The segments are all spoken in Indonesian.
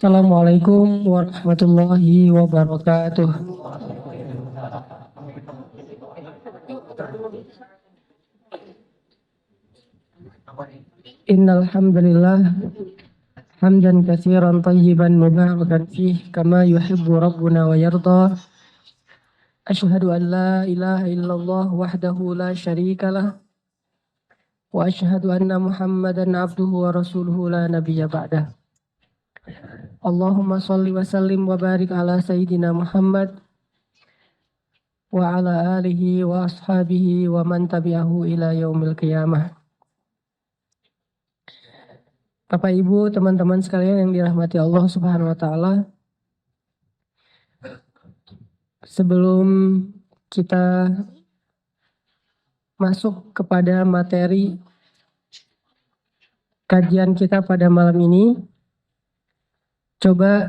Assalamualaikum warahmatullahi wabarakatuh. Innal hamdalillah hamdan katsiran tayyiban mubarakan fih kama yuhibbu rabbuna wa yarda. Asyhadu an la ilaha illallah wahdahu la syarikalah wa asyhadu anna Muhammadan abduhu wa rasuluhu la nabiyya ba'dah. Allahumma shalli wa sallim wa barik ala sayyidina Muhammad wa ala alihi wa ashabihi wa man tabi'ahu ila yaumil qiyamah. Bapak Ibu, teman-teman sekalian yang dirahmati Allah Subhanahu wa taala. Sebelum kita masuk kepada materi kajian kita pada malam ini, coba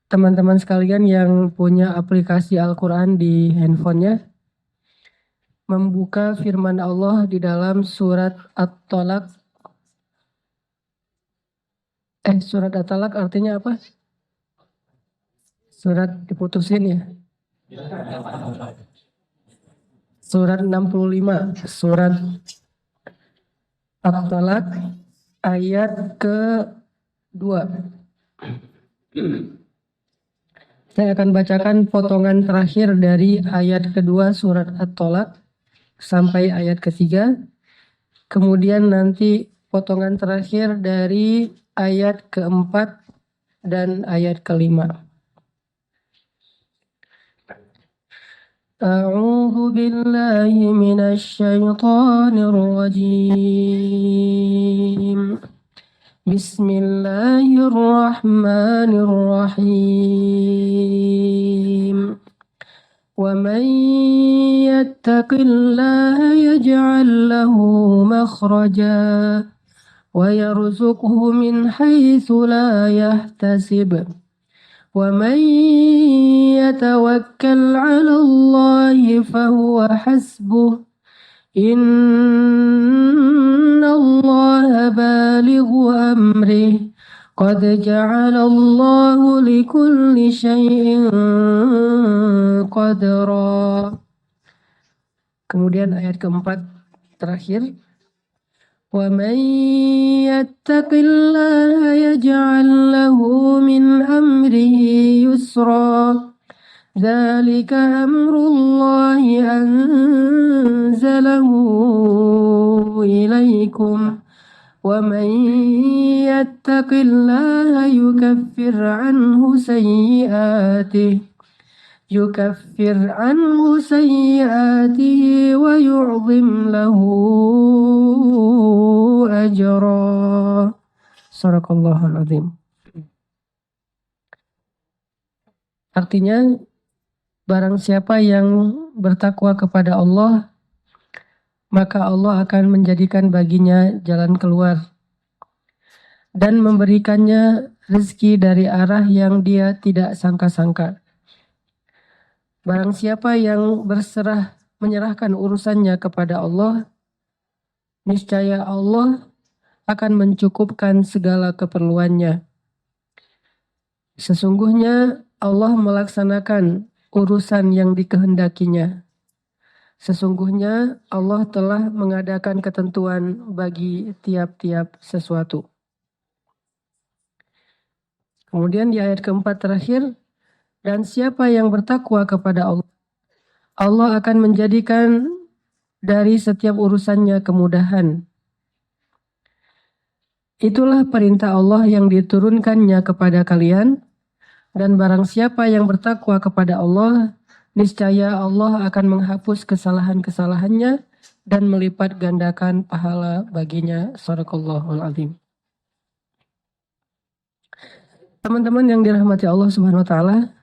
teman-teman sekalian yang punya aplikasi Al-Qur'an di handphonenya membuka firman Allah di dalam surat At-Talaq. Surat At-Talaq artinya apa? Surat diputusin ya. Surat 65, surat At-Talaq ayat ke-2. Saya akan bacakan potongan terakhir dari ayat kedua surat At-Talaq sampai ayat ketiga. Kemudian nanti potongan terakhir dari ayat keempat dan ayat kelima. A'udzu billahi minasy syaithanir rajim. Bismillahirrahmanirrahim. Wa man yattaqillaha yaj'al lahu makhraja ويرزقه من حيث لا يحتسب ومن يتوكل على الله فهو حسبه إن الله بالغ أمره قد جعل الله لكل شيء قدرا. Kemudian ayat keempat terakhir, وَمَنْ يَتَّقِ اللَّهَ يَجْعَلْ لَهُ مِنْ أَمْرِهِ يُسْرًا ذَلِكَ أَمْرُ اللَّهِ أَنْزَلَهُ إِلَيْكُمْ وَمَنْ يَتَّقِ اللَّهَ يكفر عنه سيئاته ويعظم له أجرا. Sadaqallahul azim. Artinya, barang siapa yang bertakwa kepada Allah, maka Allah akan menjadikan baginya jalan keluar dan memberikannya rezeki dari arah yang dia tidak sangka-sangka. Barang siapa yang menyerahkan urusannya kepada Allah, niscaya Allah akan mencukupkan segala keperluannya. Sesungguhnya Allah melaksanakan urusan yang dikehendakinya. Sesungguhnya Allah telah mengadakan ketentuan bagi tiap-tiap sesuatu. Kemudian di ayat keempat terakhir, dan siapa yang bertakwa kepada Allah, Allah akan menjadikan dari setiap urusannya kemudahan. Itulah perintah Allah yang diturunkannya kepada kalian, dan barang siapa yang bertakwa kepada Allah, niscaya Allah akan menghapus kesalahan-kesalahannya dan melipat gandakan pahala baginya. Shadaqallahul azim. Teman-teman yang dirahmati Allah Subhanahu wa taala,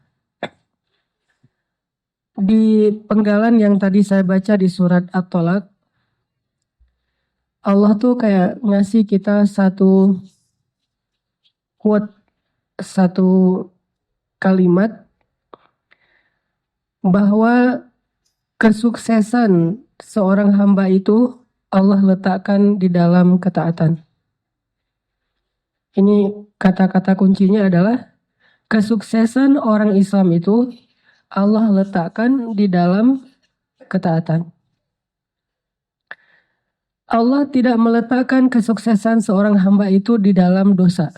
di penggalan yang tadi saya baca di surat At-Talaq, Allah tuh kayak ngasih kita satu quote, satu kalimat bahwa kesuksesan seorang hamba itu Allah letakkan di dalam ketaatan. Ini kata-kata kuncinya adalah kesuksesan orang Islam itu Allah letakkan di dalam ketaatan. Allah tidak meletakkan kesuksesan seorang hamba itu di dalam dosa.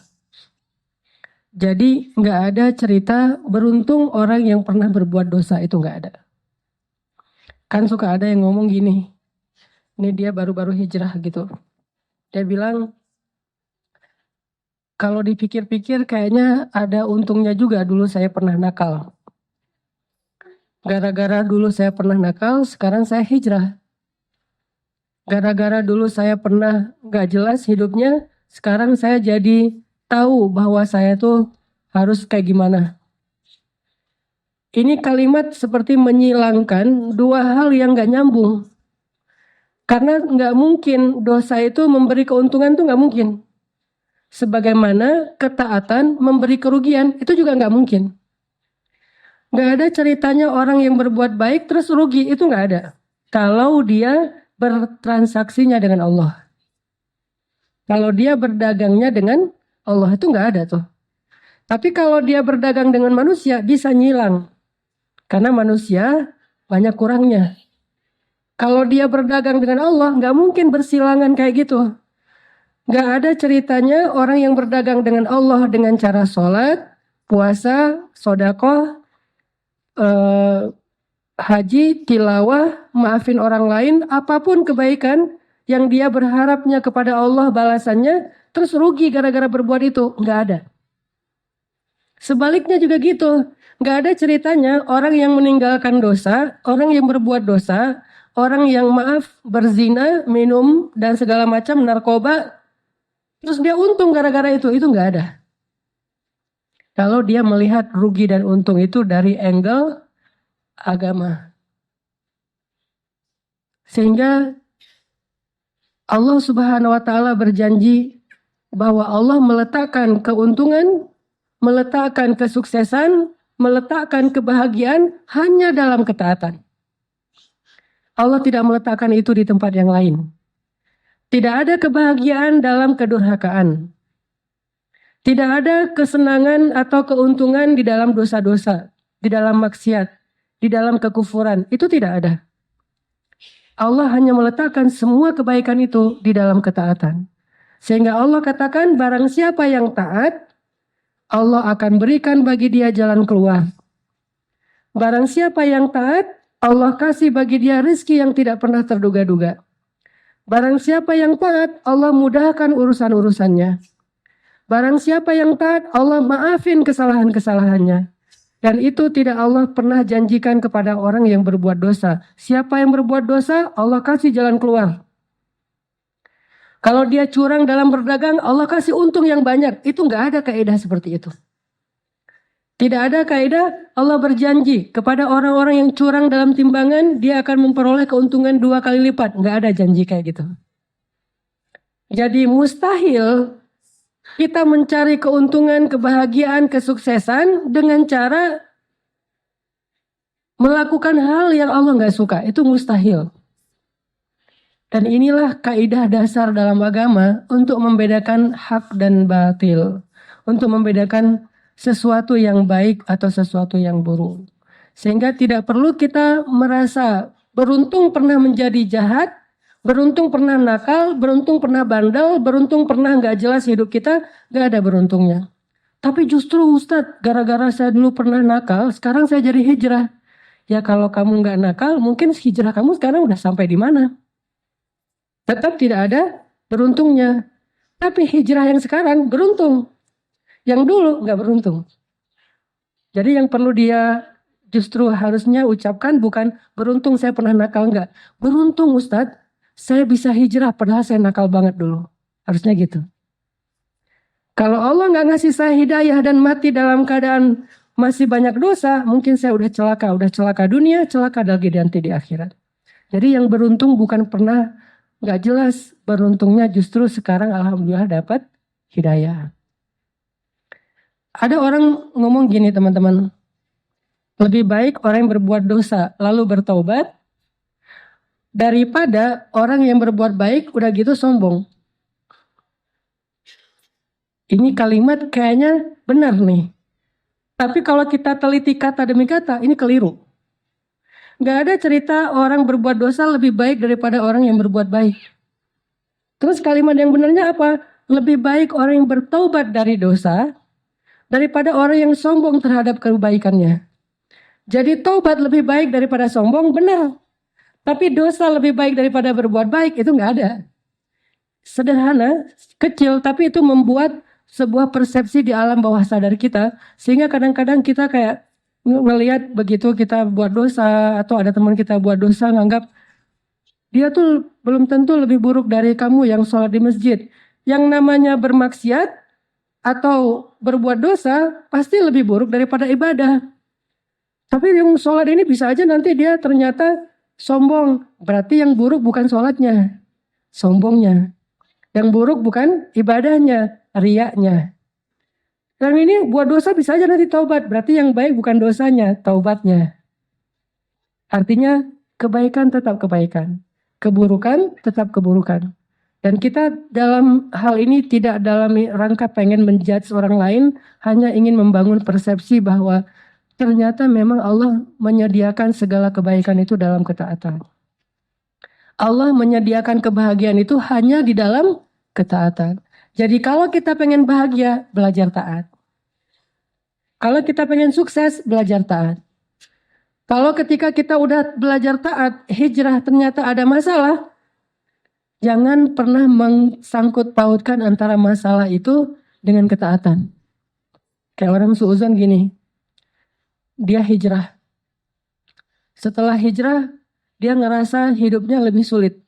Jadi nggak ada cerita beruntung orang yang pernah berbuat dosa, itu nggak ada. Kan suka ada yang ngomong gini, ini dia baru-baru hijrah gitu. Dia bilang, kalau dipikir-pikir kayaknya ada untungnya juga dulu saya pernah nakal. Gara-gara dulu saya pernah nakal, sekarang saya hijrah. Gara-gara dulu saya pernah nggak jelas hidupnya, sekarang saya jadi tahu bahwa saya tuh harus kayak gimana. Ini kalimat seperti menyilangkan dua hal yang nggak nyambung. Karena nggak mungkin dosa itu memberi keuntungan tuh nggak mungkin. Sebagaimana ketaatan memberi kerugian, itu juga nggak mungkin. Nggak ada ceritanya orang yang berbuat baik terus rugi, itu nggak ada. Kalau dia bertransaksinya dengan Allah. Kalau dia berdagangnya dengan Allah, itu nggak ada tuh. Tapi kalau dia berdagang dengan manusia, bisa nyilang. Karena manusia banyak kurangnya. Kalau dia berdagang dengan Allah, nggak mungkin bersilangan kayak gitu. Nggak ada ceritanya orang yang berdagang dengan Allah dengan cara sholat, puasa, sodakoh, haji, tilawah, maafin orang lain, apapun kebaikan yang dia berharapnya kepada Allah balasannya, terus rugi gara-gara berbuat itu. Nggak ada. Sebaliknya juga gitu. Nggak ada ceritanya orang yang meninggalkan dosa, orang yang berbuat dosa, orang yang berzina, minum, dan segala macam, narkoba, terus dia untung gara-gara itu nggak ada. Kalau dia melihat rugi dan untung itu dari angle agama. Sehingga Allah Subhanahu wa Ta'ala berjanji bahwa Allah meletakkan keuntungan, meletakkan kesuksesan, meletakkan kebahagiaan hanya dalam ketaatan. Allah tidak meletakkan itu di tempat yang lain. Tidak ada kebahagiaan dalam kedurhakaan. Tidak ada kesenangan atau keuntungan di dalam dosa-dosa, di dalam maksiat, di dalam kekufuran. Itu tidak ada. Allah hanya meletakkan semua kebaikan itu di dalam ketaatan. Sehingga Allah katakan barang siapa yang taat, Allah akan berikan bagi dia jalan keluar. Barang siapa yang taat, Allah kasih bagi dia rezeki yang tidak pernah terduga-duga. Barang siapa yang taat, Allah mudahkan urusan-urusannya. Barang siapa yang taat, Allah maafin kesalahan-kesalahannya. Dan itu tidak Allah pernah janjikan kepada orang yang berbuat dosa. Siapa yang berbuat dosa, Allah kasih jalan keluar. Kalau dia curang dalam berdagang, Allah kasih untung yang banyak. Itu nggak ada kaidah seperti itu. Tidak ada kaidah Allah berjanji kepada orang-orang yang curang dalam timbangan, dia akan memperoleh keuntungan 2 kali lipat. Nggak ada janji kayak gitu. Jadi mustahil kita mencari keuntungan, kebahagiaan, kesuksesan dengan cara melakukan hal yang Allah nggak suka. Itu mustahil. Dan inilah kaidah dasar dalam agama untuk membedakan hak dan batil. Untuk membedakan sesuatu yang baik atau sesuatu yang buruk. Sehingga tidak perlu kita merasa beruntung pernah menjadi jahat, beruntung pernah nakal, beruntung pernah bandel, beruntung pernah nggak jelas hidup kita, nggak ada beruntungnya. Tapi justru Ustadz, gara-gara saya dulu pernah nakal, sekarang saya jadi hijrah. Ya kalau kamu nggak nakal, mungkin hijrah kamu sekarang udah sampai di mana? Tetap tidak ada beruntungnya. Tapi hijrah yang sekarang beruntung. Yang dulu nggak beruntung. Jadi yang perlu dia justru harusnya ucapkan bukan beruntung saya pernah nakal, enggak. Beruntung Ustadz, saya bisa hijrah padahal saya nakal banget dulu. Harusnya gitu. Kalau Allah nggak ngasih saya hidayah dan mati dalam keadaan masih banyak dosa, mungkin saya udah celaka dunia, celaka lagi nanti di akhirat. Jadi yang beruntung bukan pernah nggak jelas, beruntungnya justru sekarang alhamdulillah dapat hidayah. Ada orang ngomong gini teman-teman, lebih baik orang yang berbuat dosa lalu bertaubat daripada orang yang berbuat baik udah gitu sombong. Ini kalimat kayaknya benar nih. Tapi kalau kita teliti kata demi kata, ini keliru. Gak ada cerita orang berbuat dosa lebih baik daripada orang yang berbuat baik. Terus kalimat yang benarnya apa? Lebih baik orang yang bertaubat dari dosa daripada orang yang sombong terhadap kebaikannya. Jadi taubat lebih baik daripada sombong, benar. Tapi dosa lebih baik daripada berbuat baik, itu nggak ada. Sederhana, kecil, tapi itu membuat sebuah persepsi di alam bawah sadar kita. Sehingga kadang-kadang kita kayak ngelihat begitu kita buat dosa, atau ada teman kita buat dosa, nganggap dia tuh belum tentu lebih buruk dari kamu yang sholat di masjid. Yang namanya bermaksiat atau berbuat dosa pasti lebih buruk daripada ibadah. Tapi yang sholat ini bisa aja nanti dia ternyata sombong. Berarti yang buruk bukan sholatnya, sombongnya. Yang buruk bukan ibadahnya, riyaknya. Yang ini buat dosa bisa aja nanti taubat. Berarti yang baik bukan dosanya, taubatnya. Artinya kebaikan tetap kebaikan, keburukan tetap keburukan. Dan kita dalam hal ini tidak dalam rangka pengen menjudge orang lain, hanya ingin membangun persepsi bahwa ternyata memang Allah menyediakan segala kebaikan itu dalam ketaatan. Allah menyediakan kebahagiaan itu hanya di dalam ketaatan. Jadi kalau kita pengen bahagia, belajar taat. Kalau kita pengen sukses, belajar taat. Kalau ketika kita udah belajar taat, hijrah ternyata ada masalah, jangan pernah mengsangkut pautkan antara masalah itu dengan ketaatan. Kayak orang suuzon gini, dia hijrah. Setelah hijrah, dia ngerasa hidupnya lebih sulit.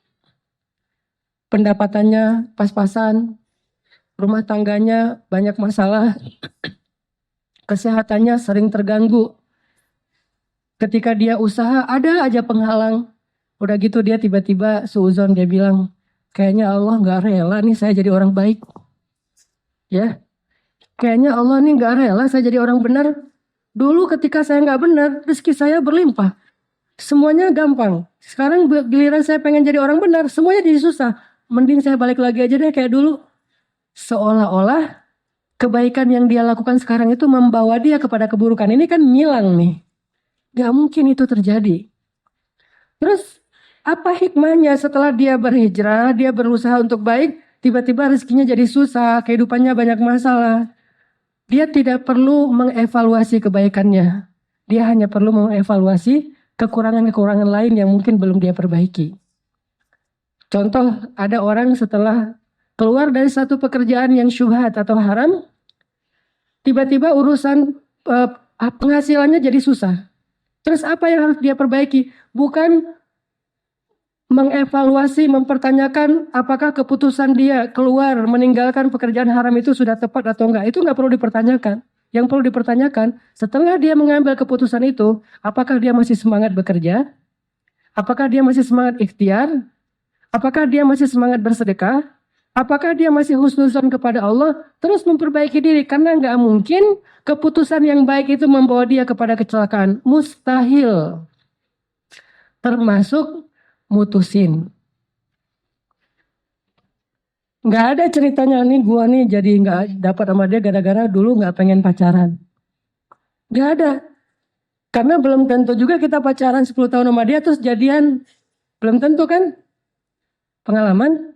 Pendapatannya pas-pasan, rumah tangganya banyak masalah, kesehatannya sering terganggu. Ketika dia usaha, ada aja penghalang. Udah gitu dia tiba-tiba suuzon, dia bilang, kayaknya Allah gak rela nih saya jadi orang baik. Ya, kayaknya Allah nih gak rela saya jadi orang benar. Dulu ketika saya gak benar, rezeki saya berlimpah. Semuanya gampang. Sekarang giliran saya pengen jadi orang benar, semuanya jadi susah. Mending saya balik lagi aja deh kayak dulu. Seolah-olah kebaikan yang dia lakukan sekarang itu membawa dia kepada keburukan. Ini kan ngilang nih. Gak mungkin itu terjadi. Terus apa hikmahnya setelah dia berhijrah, dia berusaha untuk baik, tiba-tiba rezekinya jadi susah, kehidupannya banyak masalah. Dia tidak perlu mengevaluasi kebaikannya. Dia hanya perlu mengevaluasi kekurangan-kekurangan lain yang mungkin belum dia perbaiki. Contoh, ada orang setelah keluar dari satu pekerjaan yang syubhat atau haram, tiba-tiba urusan penghasilannya jadi susah. Terus apa yang harus dia perbaiki? Bukan mengevaluasi, mempertanyakan apakah keputusan dia keluar meninggalkan pekerjaan haram itu sudah tepat atau enggak. Itu enggak perlu dipertanyakan. Yang perlu dipertanyakan, setelah dia mengambil keputusan itu, apakah dia masih semangat bekerja? Apakah dia masih semangat ikhtiar? Apakah dia masih semangat bersedekah? Apakah dia masih husnuzon kepada Allah? Terus memperbaiki diri, karena enggak mungkin keputusan yang baik itu membawa dia kepada kecelakaan. Mustahil. Termasuk mutusin. Nggak ada ceritanya nih gua nih jadi nggak dapat sama dia gara-gara dulu nggak pengen pacaran. Nggak ada. Karena belum tentu juga kita pacaran 10 tahun sama dia terus jadian. Belum tentu kan? Pengalaman?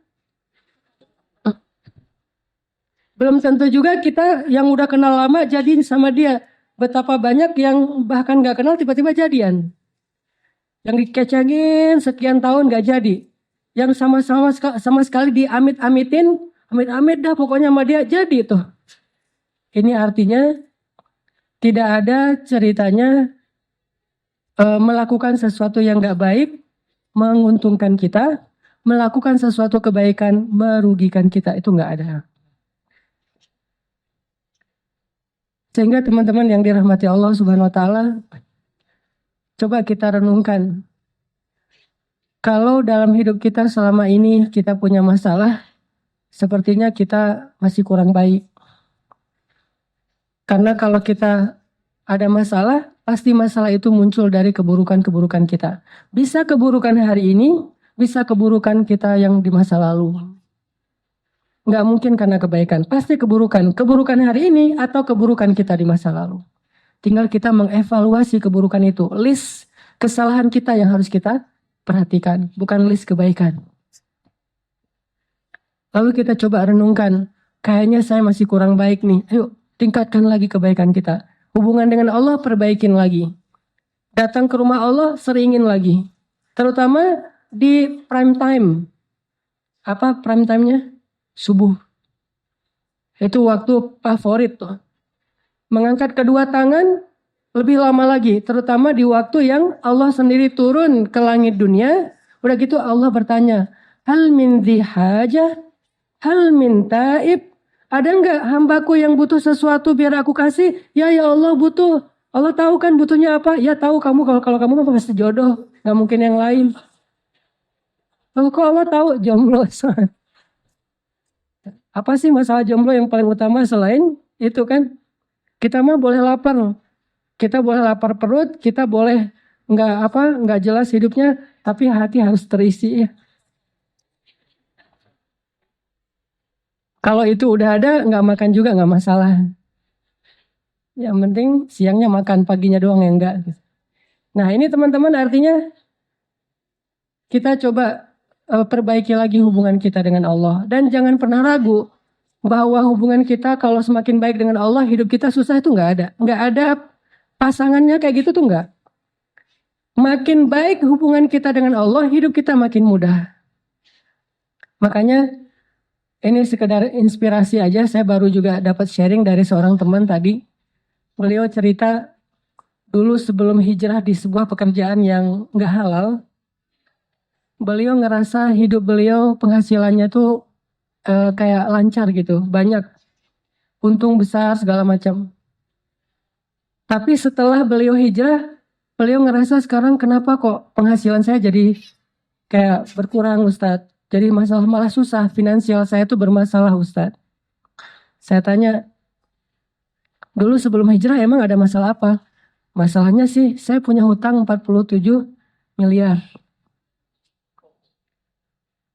Belum tentu juga kita yang udah kenal lama jadi sama dia. Betapa banyak yang bahkan nggak kenal tiba-tiba jadian. Yang dikecengin sekian tahun nggak jadi. Yang sama sekali diamit-amitin, amit-amit dah pokoknya sama dia jadi tuh. Ini artinya tidak ada ceritanya melakukan sesuatu yang gak baik menguntungkan kita, melakukan sesuatu kebaikan merugikan kita, itu gak ada. Sehingga teman-teman yang dirahmati Allah Subhanahu Wa Taala, coba kita renungkan. Kalau dalam hidup kita selama ini kita punya masalah, sepertinya kita masih kurang baik. Karena kalau kita ada masalah, pasti masalah itu muncul dari keburukan-keburukan kita. Bisa keburukan hari ini, bisa keburukan kita yang di masa lalu. Nggak mungkin karena kebaikan, pasti keburukan. Keburukan hari ini atau keburukan kita di masa lalu. Tinggal kita mengevaluasi keburukan itu. List kesalahan kita yang harus kita perhatikan, bukan list kebaikan. Lalu kita coba renungkan, kayaknya saya masih kurang baik nih. Ayo tingkatkan lagi kebaikan kita. Hubungan dengan Allah perbaikin lagi. Datang ke rumah Allah seringin lagi. Terutama di prime time. Apa prime time-nya? Subuh. Itu waktu favorit tuh. Mengangkat kedua tangan lebih lama lagi. Terutama di waktu yang Allah sendiri turun ke langit dunia. Udah gitu Allah bertanya, hal min dhi hajah? Hal min taib? Ada enggak hambaku yang butuh sesuatu biar aku kasih? Ya Allah butuh. Allah tahu kan butuhnya apa? Ya tahu kamu, kalau kamu kan pasti jodoh. Gak mungkin yang lain. Lalu kok Allah tahu jomblo? Apa sih masalah jomblo yang paling utama selain itu kan? Kita mah boleh lapar. Kita boleh lapar perut, kita boleh nggak jelas hidupnya, tapi hati harus terisi. Kalau itu udah ada, nggak makan juga nggak masalah. Yang penting siangnya makan, paginya doang yang enggak. Nah ini teman-teman artinya kita coba perbaiki lagi hubungan kita dengan Allah. Dan jangan pernah ragu bahwa hubungan kita kalau semakin baik dengan Allah, hidup kita susah itu nggak ada. Nggak ada pasangannya kayak gitu tuh nggak. Makin baik hubungan kita dengan Allah, hidup kita makin mudah. Makanya ini sekedar inspirasi aja, saya baru juga dapat sharing dari seorang teman tadi. Beliau cerita dulu sebelum hijrah di sebuah pekerjaan yang gak halal. Beliau ngerasa hidup beliau penghasilannya tuh kayak lancar gitu, banyak. Untung besar segala macam. Tapi setelah beliau hijrah, beliau ngerasa sekarang kenapa kok penghasilan saya jadi kayak berkurang Ustadz. Jadi masalah malah susah, finansial saya tuh bermasalah Ustadz. Saya tanya, dulu sebelum hijrah emang ada masalah apa? Masalahnya sih saya punya hutang 47 miliar.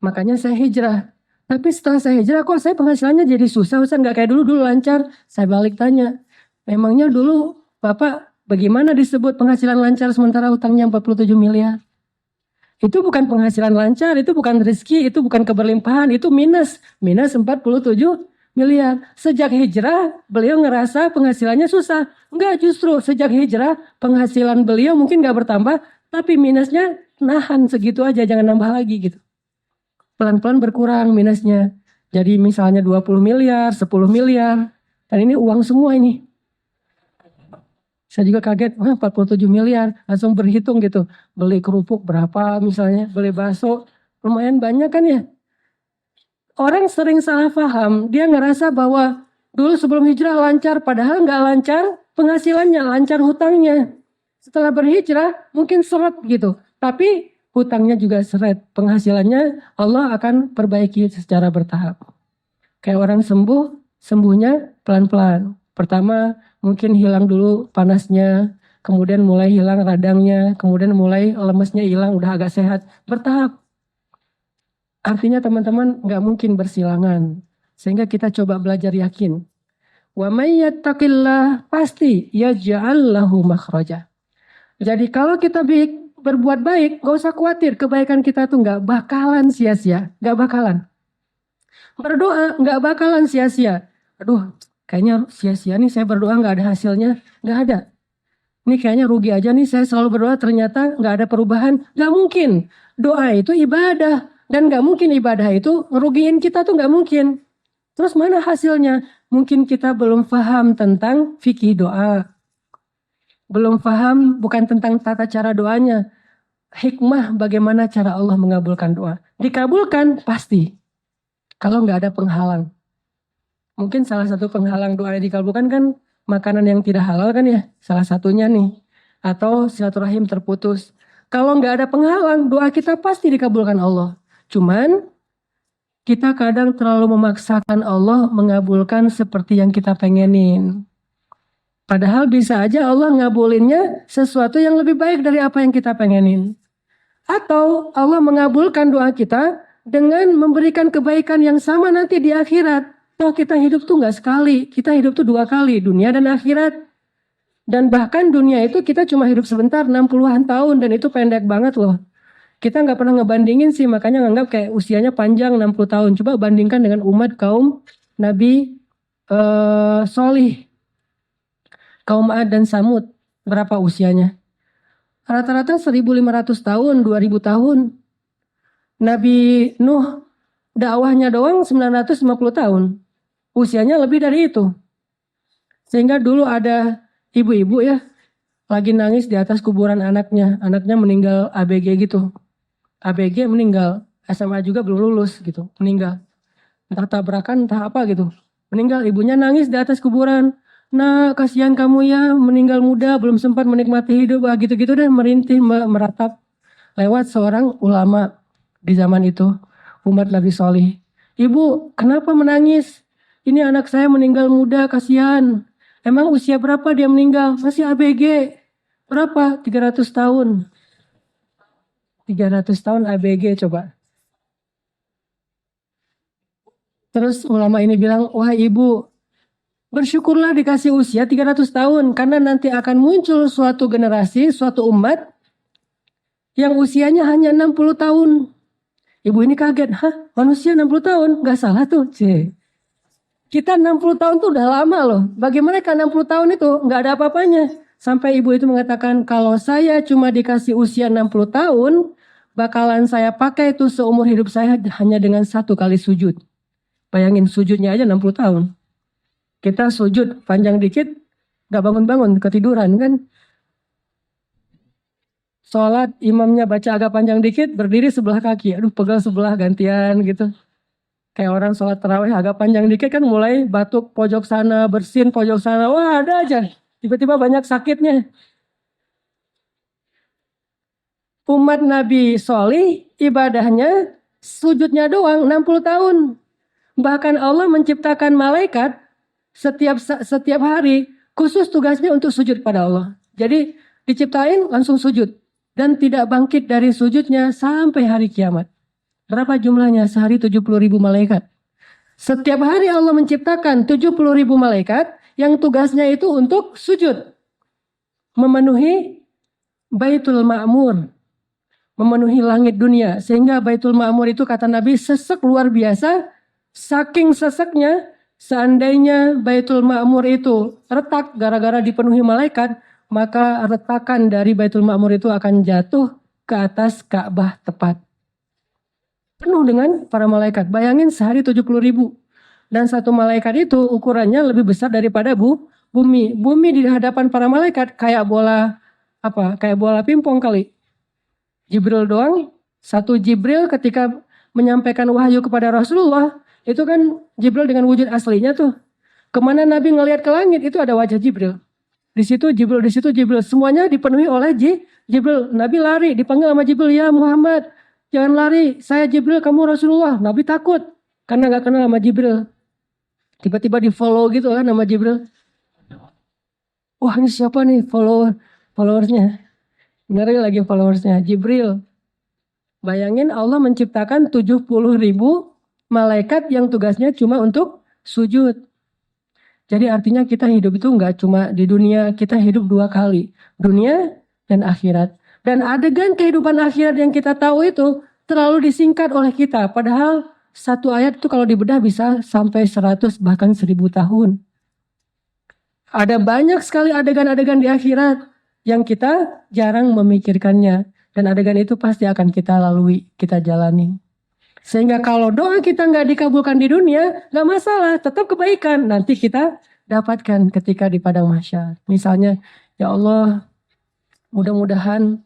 Makanya saya hijrah. Tapi setelah saya hijrah kok saya penghasilannya jadi susah Ustadz, gak kayak dulu lancar. Saya balik tanya, memangnya dulu Bapak bagaimana disebut penghasilan lancar sementara hutangnya 47 miliar? Itu bukan penghasilan lancar, itu bukan rezeki, itu bukan keberlimpahan, itu minus. Minus 47 miliar. Sejak hijrah, beliau ngerasa penghasilannya susah. Enggak, justru sejak hijrah, penghasilan beliau mungkin gak bertambah, tapi minusnya nahan segitu aja, jangan nambah lagi gitu. Pelan-pelan berkurang minusnya. Jadi misalnya 20 miliar, 10 miliar. Dan ini uang semua ini. Saya juga kaget, 47 miliar, langsung berhitung gitu. Beli kerupuk berapa misalnya, beli bakso, lumayan banyak kan ya. Orang sering salah paham, dia ngerasa bahwa dulu sebelum hijrah lancar, padahal nggak lancar penghasilannya, lancar hutangnya. Setelah berhijrah mungkin seret gitu, tapi hutangnya juga seret. Penghasilannya Allah akan perbaiki secara bertahap. Kayak orang sembuh, sembuhnya pelan-pelan. Pertama mungkin hilang dulu panasnya, kemudian mulai hilang radangnya, kemudian mulai lemesnya hilang, udah agak sehat, bertahap. Artinya teman-teman gak mungkin bersilangan, sehingga kita coba belajar yakin. Wa may yattaqillah pasti yaj'al lahu makhraja. Jadi kalau kita berbuat baik, gak usah khawatir, kebaikan kita tuh gak bakalan sia-sia, gak bakalan. Berdoa gak bakalan sia-sia. Aduh, kayaknya sia-sia nih saya berdoa gak ada hasilnya. Gak ada. Ini kayaknya rugi aja nih saya selalu berdoa ternyata gak ada perubahan. Gak mungkin. Doa itu ibadah. Dan gak mungkin ibadah itu ngerugiin kita tuh gak mungkin. Terus mana hasilnya? Mungkin kita belum paham tentang fikih doa. Belum paham bukan tentang tata cara doanya. Hikmah bagaimana cara Allah mengabulkan doa. Dikabulkan pasti. Kalau gak ada penghalang. Mungkin salah satu penghalang doa yang dikabulkan kan makanan yang tidak halal kan ya. Salah satunya nih. Atau silaturahim terputus. Kalau nggak ada penghalang doa kita pasti dikabulkan Allah. Cuman kita kadang terlalu memaksakan Allah mengabulkan seperti yang kita pengenin. Padahal bisa aja Allah ngabulinnya sesuatu yang lebih baik dari apa yang kita pengenin. Atau Allah mengabulkan doa kita dengan memberikan kebaikan yang sama nanti di akhirat. Toh kita hidup tuh nggak sekali, kita hidup tuh 2 kali, dunia dan akhirat. Dan bahkan dunia itu kita cuma hidup sebentar, 60-an tahun, dan itu pendek banget loh. Kita nggak pernah ngebandingin sih, makanya nganggap kayak usianya panjang 60 tahun. Coba bandingkan dengan umat kaum Nabi Solih, kaum Ad dan Samud, berapa usianya? Rata-rata 1.500 tahun, 2.000 tahun. Nabi Nuh dakwahnya doang 950 tahun. Usianya lebih dari itu. Sehingga dulu ada ibu-ibu ya, lagi nangis di atas kuburan anaknya. Anaknya meninggal ABG gitu. ABG meninggal, SMA juga belum lulus gitu, meninggal. Entah tabrakan, entah apa gitu. Meninggal, ibunya nangis di atas kuburan. Nah, kasihan kamu ya, meninggal muda, belum sempat menikmati hidup. Gitu-gitu deh, merintih, meratap. Lewat seorang ulama di zaman itu, umat Nabi Solih. Ibu, kenapa menangis? Ini anak saya meninggal muda, kasihan. Emang usia berapa dia meninggal? Masih ABG. Berapa? 300 tahun. 300 tahun ABG coba. Terus ulama ini bilang, wah ibu, bersyukurlah dikasih usia 300 tahun. Karena nanti akan muncul suatu generasi, suatu umat yang usianya hanya 60 tahun. Ibu ini kaget, hah manusia 60 tahun? Gak salah tuh, Kita 60 tahun tuh udah lama loh. Bagaimana kan 60 tahun itu gak ada apa-apanya. Sampai ibu itu mengatakan, kalau saya cuma dikasih usia 60 tahun, bakalan saya pakai itu seumur hidup saya hanya dengan 1 kali sujud. Bayangin sujudnya aja 60 tahun. Kita sujud panjang dikit, gak bangun-bangun, ketiduran kan. Sholat imamnya baca agak panjang dikit, berdiri sebelah kaki. Aduh pegal sebelah gantian gitu. Kayak orang sholat tarawih agak panjang dikit kan mulai batuk pojok sana, bersin pojok sana. Wah ada aja. Tiba-tiba banyak sakitnya. Umat Nabi Solih ibadahnya sujudnya doang 60 tahun. Bahkan Allah menciptakan malaikat setiap hari khusus tugasnya untuk sujud pada Allah. Jadi diciptain langsung sujud. Dan tidak bangkit dari sujudnya sampai hari kiamat. Berapa jumlahnya? Sehari 70.000 malaikat. Setiap hari Allah menciptakan 70.000 malaikat yang tugasnya itu untuk sujud. Memenuhi Baitul Ma'mur. Memenuhi langit dunia. Sehingga Baitul Ma'mur itu kata Nabi sesek luar biasa. Saking seseknya seandainya Baitul Ma'mur itu retak gara-gara dipenuhi malaikat. Maka retakan dari Baitul Ma'mur itu akan jatuh ke atas Ka'bah tepat. Penuh dengan para malaikat. Bayangin sehari 70.000. Dan satu malaikat itu ukurannya lebih besar daripada bumi. Bumi di hadapan para malaikat kayak bola kayak bola pingpong kali. Jibril doang. Satu Jibril ketika menyampaikan wahyu kepada Rasulullah. Itu kan Jibril dengan wujud aslinya tuh. Kemana Nabi ngelihat ke langit itu ada wajah Jibril. Di situ Jibril, semuanya dipenuhi oleh Jibril. Nabi lari, dipanggil sama Jibril, ya Muhammad, jangan lari, saya Jibril, kamu Rasulullah. Nabi takut, karena gak kenal sama Jibril. Tiba-tiba di follow gitu kan sama Jibril. Wah ini siapa nih followersnya. Ngeri lagi followersnya, Jibril. Bayangin Allah menciptakan 70.000 malaikat yang tugasnya cuma untuk sujud. Jadi artinya kita hidup itu nggak cuma di dunia, kita hidup 2 kali. Dunia dan akhirat. Dan adegan kehidupan akhirat yang kita tahu itu terlalu disingkat oleh kita. Padahal satu ayat itu kalau dibedah bisa sampai 100 bahkan 1000 tahun. Ada banyak sekali adegan-adegan di akhirat yang kita jarang memikirkannya. Dan adegan itu pasti akan kita lalui, kita jalani. Sehingga kalau doa kita nggak dikabulkan di dunia, nggak masalah, tetap kebaikan. Nanti kita dapatkan ketika di padang mahsyar. Misalnya, ya Allah, mudah-mudahan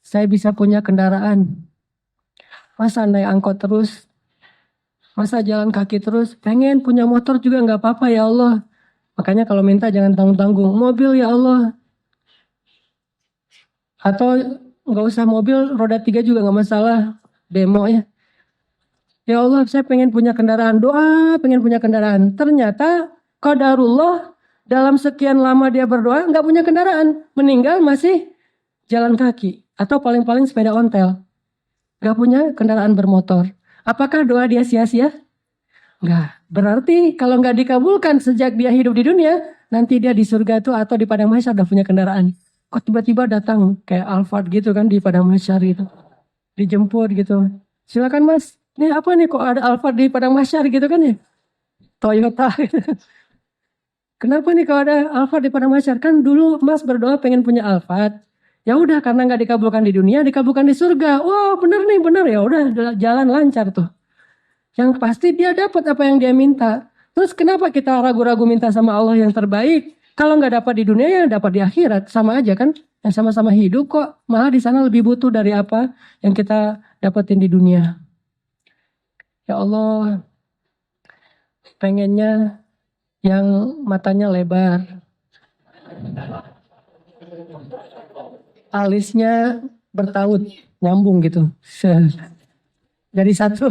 saya bisa punya kendaraan. Masa naik angkot terus, masa jalan kaki terus, pengen punya motor juga nggak apa-apa ya Allah. Makanya kalau minta jangan tanggung-tanggung, mobil ya Allah. Atau nggak usah mobil, roda 3 juga nggak masalah, demo ya. Ya Allah saya pengen punya kendaraan, doa pengen punya kendaraan. Ternyata qadarullah dalam sekian lama dia berdoa gak punya kendaraan. Meninggal masih jalan kaki atau paling-paling sepeda ontel. Gak punya kendaraan bermotor. Apakah doa dia sia-sia? Enggak. Berarti kalau nggak dikabulkan sejak dia hidup di dunia, nanti dia di surga itu atau di padang mahsyar udah punya kendaraan. Kok tiba-tiba datang kayak Alphard gitu kan di padang mahsyar itu. Dijemput gitu. Silakan Mas. Nih apa nih kok ada Alphard di padang mahsyar gitu kan ya? Toyota. Kenapa nih kalau ada Alphard di padang mahsyar? Kan dulu Mas berdoa pengen punya Alphard. Ya udah karena nggak dikabulkan di dunia, dikabulkan di surga. Wah bener nih bener ya udah jalan lancar tuh. Yang pasti dia dapat apa yang dia minta. Terus kenapa kita ragu-ragu minta sama Allah yang terbaik? Kalau nggak dapat di dunia ya dapat di akhirat. Sama aja kan. Yang sama-sama hidup kok. Malah di sana lebih butuh dari apa yang kita dapetin di dunia. Ya Allah, pengennya yang matanya lebar. Alisnya bertaut, nyambung gitu. Jadi satu.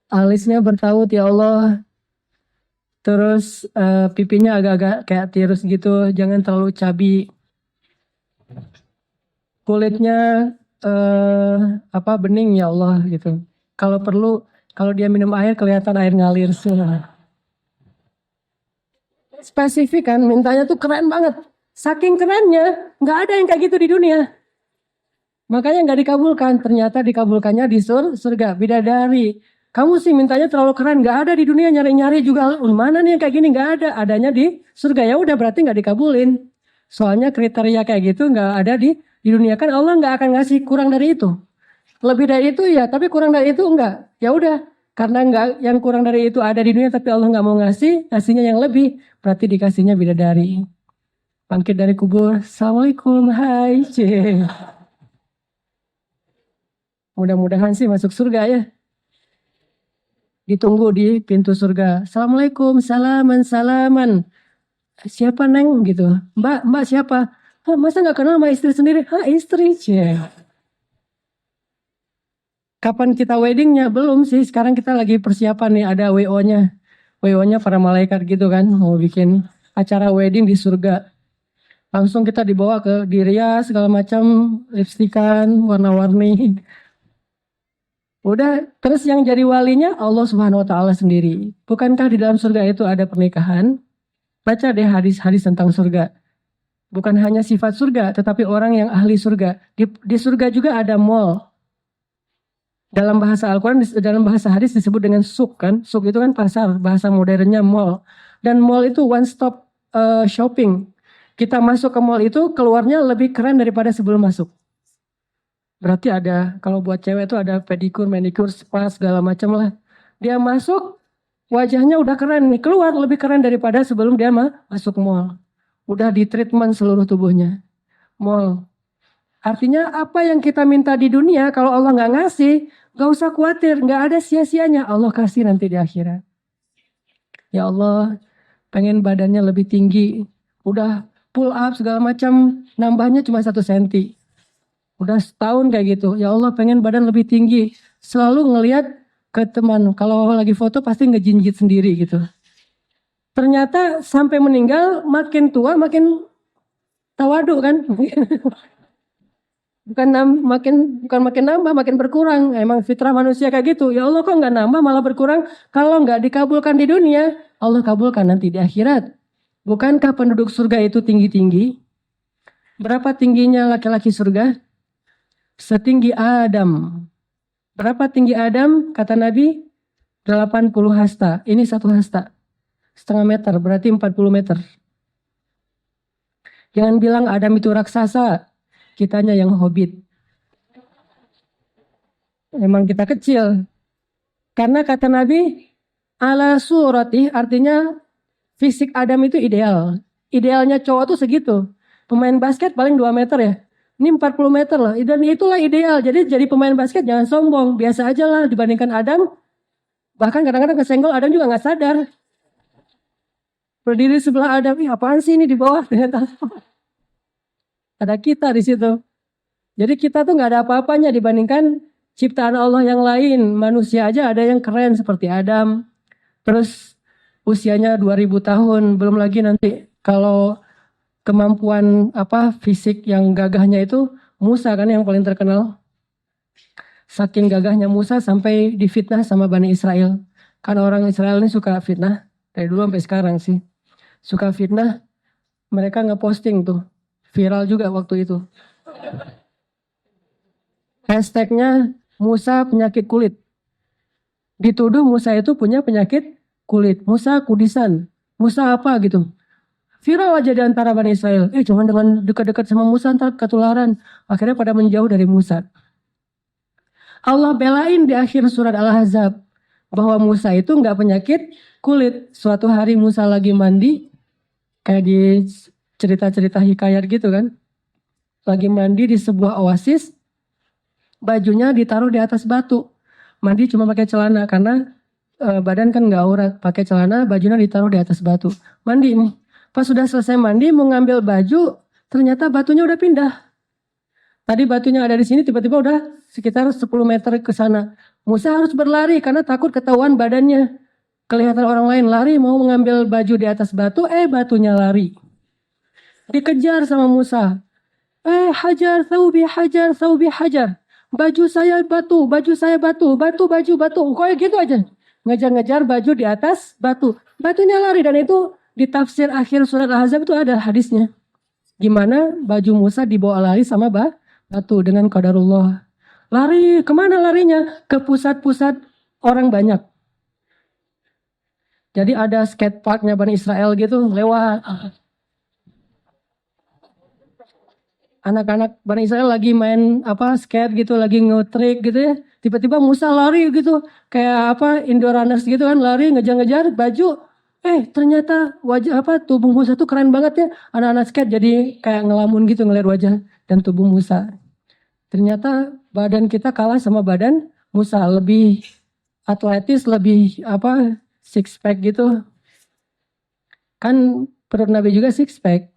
Alisnya bertaut ya Allah. Terus pipinya agak-agak kayak tirus gitu. Jangan terlalu cabi. Kulitnya bening ya Allah gitu. Kalau perlu, kalau dia minum air kelihatan air ngalir. Spesifik kan, mintanya tuh keren banget. Saking kerennya, nggak ada yang kayak gitu di dunia. Makanya nggak dikabulkan. Ternyata dikabulkannya di surga. Bidadari. Kamu sih mintanya terlalu keren. Nggak ada di dunia, nyari-nyari juga. Mana nih yang kayak gini? Nggak ada. Adanya di surga. Ya udah berarti nggak dikabulin. Soalnya kriteria kayak gitu nggak ada di dunia. Kan Allah nggak akan ngasih kurang dari itu. Lebih dari itu ya, tapi kurang dari itu enggak. Ya udah. Karena nggak yang kurang dari itu ada di dunia, tapi Allah nggak mau ngasih, ngasihnya yang lebih. Berarti dikasihnya bidadari. Bangkit dari kubur. Assalamualaikum. Hai. Cih. Mudah-mudahan sih masuk surga ya. Ditunggu di pintu surga. Assalamualaikum, salaman, salaman. Siapa neng gitu? Mbak siapa? Hah, masa nggak kenal sama istri sendiri? Hah istri, cie. Kapan kita weddingnya? Belum sih. Sekarang kita lagi persiapan nih. Ada WO-nya. WO-nya para malaikat gitu kan. Mau bikin acara wedding di surga. Langsung kita dibawa ke dirias segala macam. Lipstikan, warna-warni. Udah, terus yang jadi walinya Allah Subhanahu wa taala sendiri. Bukankah di dalam surga itu ada pernikahan? Baca deh hadis-hadis tentang surga. Bukan hanya sifat surga, tetapi orang yang ahli surga. Di surga juga ada mall. Dalam bahasa Al-Quran, dalam bahasa hadis disebut dengan suk kan. Suk itu kan pasar, bahasa modernnya mall. Dan mall itu one stop shopping. Kita masuk ke mall itu, keluarnya lebih keren daripada sebelum masuk. Berarti ada, kalau buat cewek itu ada pedikur, manikur, spa, segala macam lah. Dia masuk, wajahnya udah keren nih. Keluar lebih keren daripada sebelum dia masuk mall. Udah di treatment seluruh tubuhnya. Mall. Artinya apa yang kita minta di dunia, kalau Allah nggak ngasih, nggak usah khawatir. Nggak ada sia-sianya. Allah kasih nanti di akhirat. Ya Allah, pengen badannya lebih tinggi. Udah pull up segala macam, nambahnya cuma 1 senti. Udah setahun kayak gitu. Ya Allah pengen badan lebih tinggi. Selalu ngelihat ke teman. Kalau lagi foto pasti ngejinjit sendiri gitu. Ternyata sampai meninggal makin tua makin tawadu kan. bukan makin nambah makin berkurang. Emang fitrah manusia kayak gitu. Ya Allah kok nggak nambah malah berkurang. Kalau nggak dikabulkan di dunia, Allah kabulkan nanti di akhirat. Bukankah penduduk surga itu tinggi-tinggi? Berapa tingginya laki-laki surga? Setinggi Adam. Berapa tinggi Adam? Kata Nabi, 80 hasta. Ini 1 hasta. Setengah meter, berarti 40 meter. Jangan bilang Adam itu raksasa. Kitanya yang hobbit. Memang kita kecil. Karena kata Nabi, ala surati, artinya fisik Adam itu ideal. Idealnya cowok tuh segitu. Pemain basket paling 2 meter ya. Ini 40 meter loh. Dan itulah ideal. Jadi pemain basket jangan sombong. Biasa aja lah dibandingkan Adam. Bahkan kadang-kadang kesenggol Adam juga gak sadar. Berdiri sebelah Adam. Ih apaan sih ini di bawah. Ada kita di situ. Jadi kita tuh gak ada apa-apanya dibandingkan ciptaan Allah yang lain. Manusia aja ada yang keren seperti Adam. Terus usianya 2000 tahun. Belum lagi nanti kalau kemampuan fisik yang gagahnya itu Musa kan yang paling terkenal. Saking gagahnya Musa sampai difitnah sama Bani Israel. Karena orang Israel ini suka fitnah. Dari dulu sampai sekarang sih. Suka fitnah. Mereka ngeposting tuh. Viral juga waktu itu. Hashtagnya Musa penyakit kulit. Dituduh Musa itu punya penyakit kulit. Musa kudisan. Musa apa gitu. Viral aja di antara Bani Israel. Cuman dengan dekat-dekat sama Musa ntar ketularan. Akhirnya pada menjauh dari Musa. Allah belain di akhir surat Al-Ahzab bahwa Musa itu nggak penyakit kulit. Suatu hari Musa lagi mandi, kayak di cerita-cerita hikayat gitu kan. Lagi mandi di sebuah oasis, bajunya ditaruh di atas batu. Mandi cuma pakai celana karena badan kan nggak aurat. Pakai celana, bajunya ditaruh di atas batu. Mandi nih. Pas sudah selesai mandi, mau ngambil baju, ternyata batunya udah pindah. Tadi batunya ada di sini, tiba-tiba udah sekitar 10 meter ke sana. Musa harus berlari karena takut ketahuan badannya. Kelihatan orang lain lari mau mengambil baju di atas batu, batunya lari. Dikejar sama Musa. Hajar, thawbi, hajar, thawbi, hajar. Baju saya batu, baju saya batu, batu, baju, batu. Kayak gitu aja. Ngejar-ngejar baju di atas batu. Batunya lari dan itu di tafsir akhir surat Al-Ahzab itu ada hadisnya. Gimana baju Musa dibawa lari sama batu dengan qadarullah. Lari, kemana larinya? Ke pusat-pusat orang banyak. Jadi ada skate parknya Bani Israel gitu, lewat. Anak-anak Bani Israel lagi main skate gitu, lagi nge-trick gitu ya. Tiba-tiba Musa lari gitu, kayak indoor runners gitu kan, lari ngejar-ngejar baju. Ternyata wajah tubuh Musa tuh keren banget ya. Anak-anak skate jadi kayak ngelamun gitu ngeliat wajah dan tubuh Musa. Ternyata badan kita kalah sama badan Musa, lebih atletis, lebih six pack gitu. Kan perut Nabi juga six pack.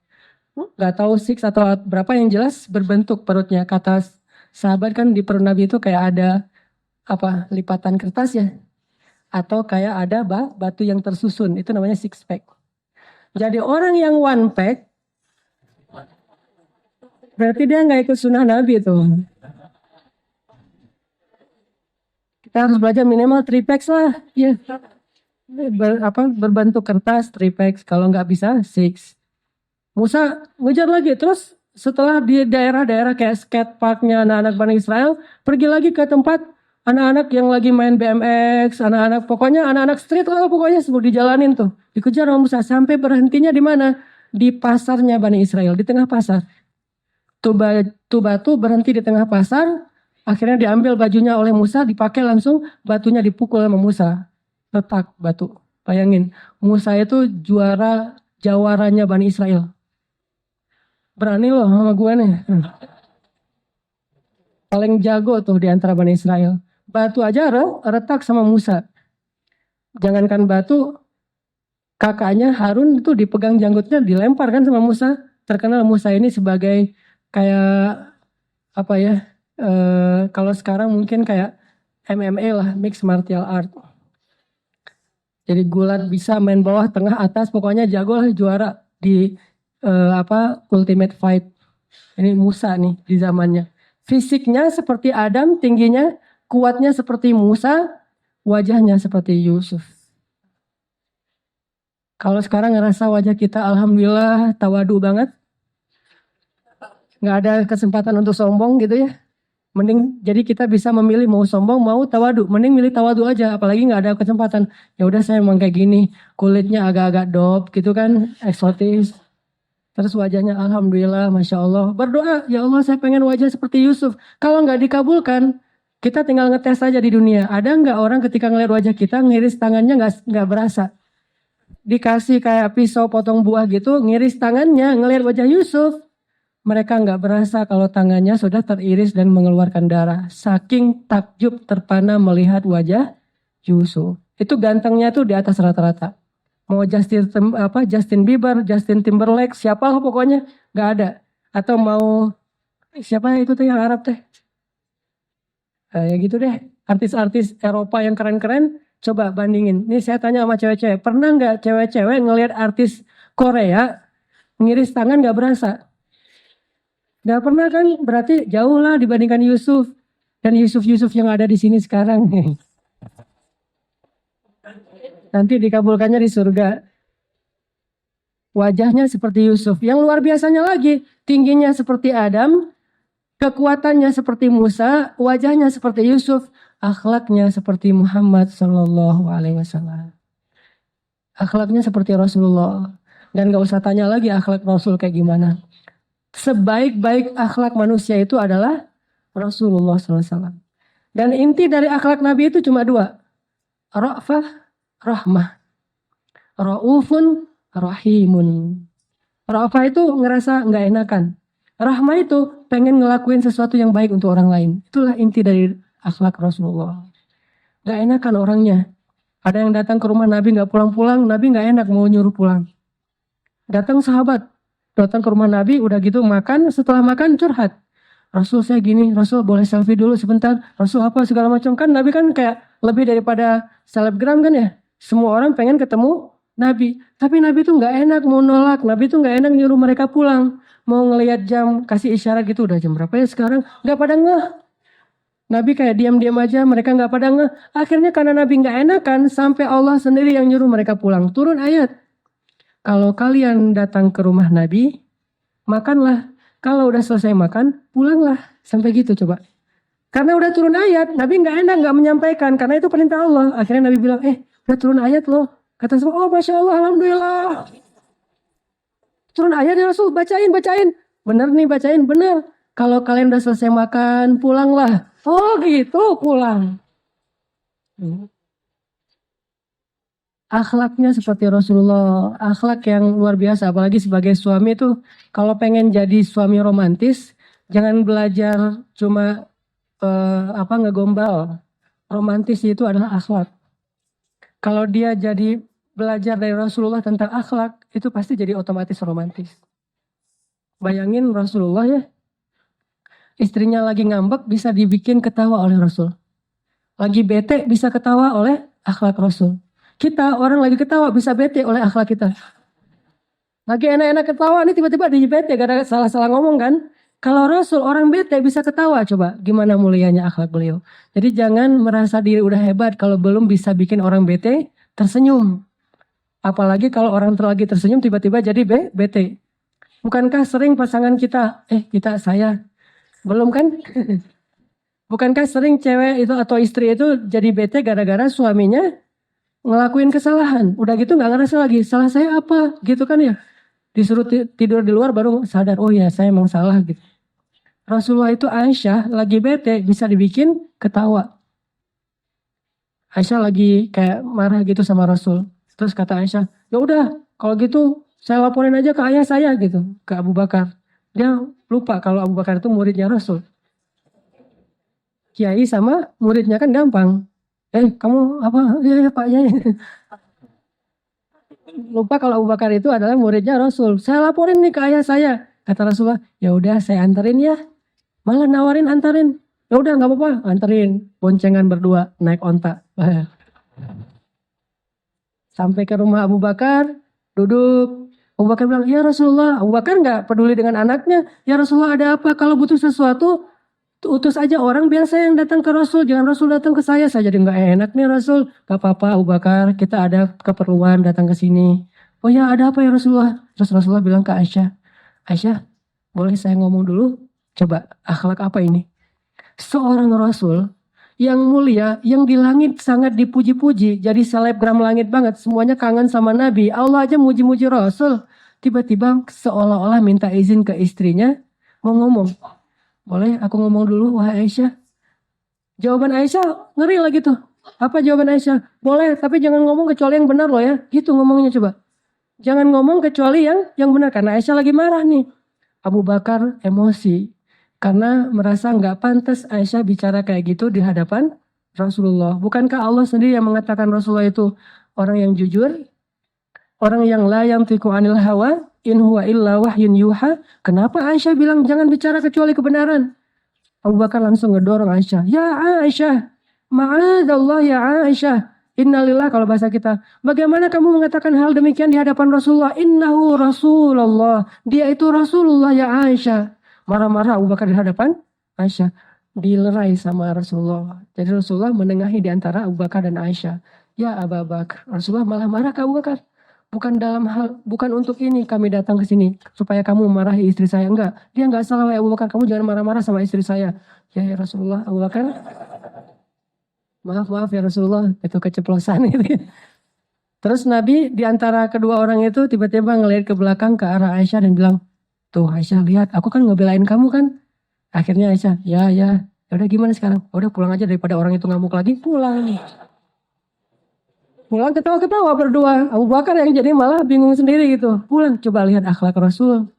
Gak tahu six atau berapa, yang jelas berbentuk perutnya. Kata sahabat kan di perut Nabi itu kayak ada lipatan kertas ya. Atau kayak ada batu yang tersusun, itu namanya six pack. Jadi orang yang one pack, berarti dia gak ikut sunnah Nabi tuh. Kita harus belajar minimal 3 packs lah. Ya. Berbentuk kertas 3 packs, kalau nggak bisa 6. Musa ngejar lagi, terus setelah di daerah-daerah kayak skate parknya anak-anak Bani Israel, pergi lagi ke tempat anak-anak yang lagi main BMX, pokoknya anak-anak street lah pokoknya sebut dijalanin tuh. Dikejar sama Musa sampai berhentinya di mana? Di pasarnya Bani Israel, di tengah pasar. Tuh batu berhenti di tengah pasar. Akhirnya diambil bajunya oleh Musa, dipakai langsung, batunya dipukul sama Musa. Retak batu. Bayangin, Musa itu jawaranya Bani Israel. Berani loh sama gue nih. Paling jago tuh di antara Bani Israel. Batu aja retak sama Musa. Jangankan batu, kakaknya Harun itu dipegang janggutnya, dilempar kan sama Musa. Terkenal Musa ini sebagai kayak kalau sekarang mungkin kayak MMA lah, mixed martial art. Jadi gulat bisa main bawah, tengah, atas, pokoknya jago lah, juara di ultimate fight. Ini Musa nih di zamannya. Fisiknya seperti Adam, tingginya, kuatnya seperti Musa, wajahnya seperti Yusuf. Kalau sekarang ngerasa wajah kita alhamdulillah tawadu banget. Nggak ada kesempatan untuk sombong gitu ya. Mending jadi kita bisa memilih mau sombong mau tawadu, mending milih tawadu aja, apalagi nggak ada kesempatan. Ya udah saya emang kayak gini, kulitnya agak-agak dop gitu kan, eksotis. Terus wajahnya alhamdulillah, masya Allah. Berdoa, ya Allah saya pengen wajah seperti Yusuf. Kalau nggak dikabulkan, kita tinggal ngetes aja di dunia. Ada nggak orang ketika ngeliat wajah kita ngiris tangannya nggak berasa? Dikasih kayak pisau potong buah gitu, ngiris tangannya ngeliat wajah Yusuf. Mereka nggak berasa kalau tangannya sudah teriris dan mengeluarkan darah. Saking takjub terpana melihat wajah Yusuf. Itu gantengnya tuh di atas rata-rata. Mau Justin Bieber, Justin Timberlake, siapalah pokoknya nggak ada. Atau mau siapa itu tuh yang Arab teh? Ya gitu deh. Artis-artis Eropa yang keren-keren, coba bandingin. Ini saya tanya sama cewek-cewek, pernah nggak cewek-cewek ngelihat artis Korea ngiris tangan nggak berasa? Gak pernah kan, berarti jauh lah dibandingkan Yusuf. Dan Yusuf yang ada di sini sekarang. Nanti dikabulkannya di surga. Wajahnya seperti Yusuf. Yang luar biasanya lagi, tingginya seperti Adam, kekuatannya seperti Musa, wajahnya seperti Yusuf, akhlaknya seperti Muhammad Sallallahu Alaihi Wasallam. Akhlaknya seperti Rasulullah. Dan gak usah tanya lagi akhlak Rasul kayak gimana. Sebaik-baik akhlak manusia itu adalah Rasulullah SAW. Dan inti dari akhlak Nabi itu cuma dua. Ra'fah, rahmah. Ra'ufun, rahimun. Ra'fah itu ngerasa gak enakan. Rahmah itu pengen ngelakuin sesuatu yang baik untuk orang lain. Itulah inti dari akhlak Rasulullah. Gak enakan orangnya. Ada yang datang ke rumah Nabi gak pulang-pulang. Nabi gak enak mau nyuruh pulang. Datang sahabat. Datang ke rumah Nabi udah gitu makan. Setelah makan curhat. Rasul saya gini. Rasul boleh selfie dulu sebentar. Rasul apa segala macam. Kan Nabi kan kayak lebih daripada selebgram kan ya. Semua orang pengen ketemu Nabi. Tapi Nabi tuh gak enak mau nolak. Nabi tuh gak enak nyuruh mereka pulang. Mau ngelihat jam, kasih isyarat gitu, udah jam berapa ya sekarang? Gak pada ngeh. Nabi kayak diam-diam aja, mereka gak pada ngeh. Akhirnya karena Nabi gak enakan, sampai Allah sendiri yang nyuruh mereka pulang. Turun ayat. Kalau kalian datang ke rumah Nabi, makanlah. Kalau udah selesai makan, pulanglah. Sampai gitu coba. Karena udah turun ayat, Nabi gak enak, gak menyampaikan. Karena itu perintah Allah. Akhirnya Nabi bilang, udah turun ayat loh. Kata semua, oh Masya Allah, Alhamdulillah. Turun ayat ya Rasul, bacain. Bener nih bacain, bener. Kalau kalian udah selesai makan, pulanglah. Oh gitu, pulang. Akhlaknya seperti Rasulullah. Akhlak yang luar biasa. Apalagi sebagai suami tuh, kalau pengen jadi suami romantis, jangan belajar cuma ngegombal. Romantis itu adalah akhlak. Kalau dia jadi belajar dari Rasulullah tentang akhlak, itu pasti jadi otomatis romantis. Bayangin Rasulullah ya, istrinya lagi ngambek bisa dibikin ketawa oleh Rasul. Lagi bete bisa ketawa oleh akhlak Rasul. Kita orang lagi ketawa bisa bete oleh akhlak kita. Lagi enak-enak ketawa nih tiba-tiba jadi bete gara-gara salah-salah ngomong kan. Kalau Rasul orang bete bisa ketawa, coba gimana mulianya akhlak beliau. Jadi jangan merasa diri udah hebat kalau belum bisa bikin orang bete tersenyum. Apalagi kalau orang lagi tersenyum tiba-tiba jadi bete. Bukankah sering pasangan kita, saya. Belum kan? Bukankah sering cewek itu atau istri itu jadi bete gara-gara suaminya ngelakuin kesalahan. Udah gitu gak ngerasa lagi, salah saya apa? Gitu kan ya. Disuruh tidur di luar baru sadar, oh ya saya emang salah gitu. Rasulullah itu Aisyah lagi bete bisa dibikin ketawa. Aisyah lagi kayak marah gitu sama Rasul. Terus kata Aisyah, ya udah kalau gitu saya laporin aja ke ayah saya gitu, ke Abu Bakar. Dia lupa kalau Abu Bakar itu muridnya Rasul. Kiai sama muridnya kan gampang. Kamu apa? Ya Pak ya. Lupa kalau Abu Bakar itu adalah muridnya Rasul. Saya laporin nih ke ayah saya. Kata Rasulullah, ya udah saya anterin ya. Malah nawarin anterin. Ya udah nggak apa-apa, anterin. Boncengan berdua naik onta. Sampai ke rumah Abu Bakar, duduk. Abu Bakar bilang, ya Rasulullah. Abu Bakar nggak peduli dengan anaknya. Ya Rasulullah ada apa? Kalau butuh sesuatu, utus aja orang biar saya yang datang ke Rasul. Jangan Rasul datang ke saya. Saya jadi nggak enak nih Rasul. Gak apa-apa Abu Bakar, kita ada keperluan datang ke sini. Oh ya ada apa ya Rasulullah? Terus Rasulullah bilang ke Aisyah. Aisyah, boleh saya ngomong dulu? Coba akhlak apa ini? Seorang Rasul yang mulia, yang di langit sangat dipuji-puji. Jadi selebgram langit banget. Semuanya kangen sama Nabi. Allah aja muji-muji Rasul. Tiba-tiba seolah-olah minta izin ke istrinya. Mau ngomong. Boleh aku ngomong dulu wahai Aisyah. Jawaban Aisyah ngeri lagi tuh. Apa jawaban Aisyah? Boleh tapi jangan ngomong kecuali yang benar loh ya. Gitu ngomongnya coba. Jangan ngomong kecuali yang benar. Karena Aisyah lagi marah nih. Abu Bakar emosi. Karena merasa nggak pantas Aisyah bicara kayak gitu di hadapan Rasulullah. Bukankah Allah sendiri yang mengatakan Rasulullah itu orang yang jujur? Orang yang la yantiqu anil hawa, in huwa illa wahyun yuha. Kenapa Aisyah bilang jangan bicara kecuali kebenaran? Abu Bakar langsung ngedorong Aisyah. Ya Aisyah, ma'adallah ya Aisyah. Innalillah kalau bahasa kita. Bagaimana kamu mengatakan hal demikian di hadapan Rasulullah? Innahu Rasulullah. Dia itu Rasulullah ya Aisyah. Marah-marah Abu Bakar di hadapan Aisyah. dilerai sama Rasulullah. Jadi Rasulullah menengahi di antara Abu Bakar dan Aisyah. Ya Abu Bakar, Rasulullah malah marah ke Abu Bakar. Bukan untuk ini kami datang ke sini supaya kamu memarahi istri saya, enggak. Dia enggak salah ya Abu Bakar, kamu jangan marah-marah sama istri saya. Ya Rasulullah, Abu Bakar, maaf ya Rasulullah, itu keceplosan gitu. Terus Nabi di antara kedua orang itu tiba-tiba ngelihat ke belakang ke arah Aisyah dan bilang, tuh Aisyah lihat, aku kan ngebelain kamu kan. Akhirnya Aisyah, ya udah gimana sekarang? Udah pulang aja daripada orang itu ngamuk lagi, pulang nih. Pulang ketawa-ketawa berdua. Abu Bakar yang jadi malah bingung sendiri gitu. Pulang coba lihat akhlak Rasul.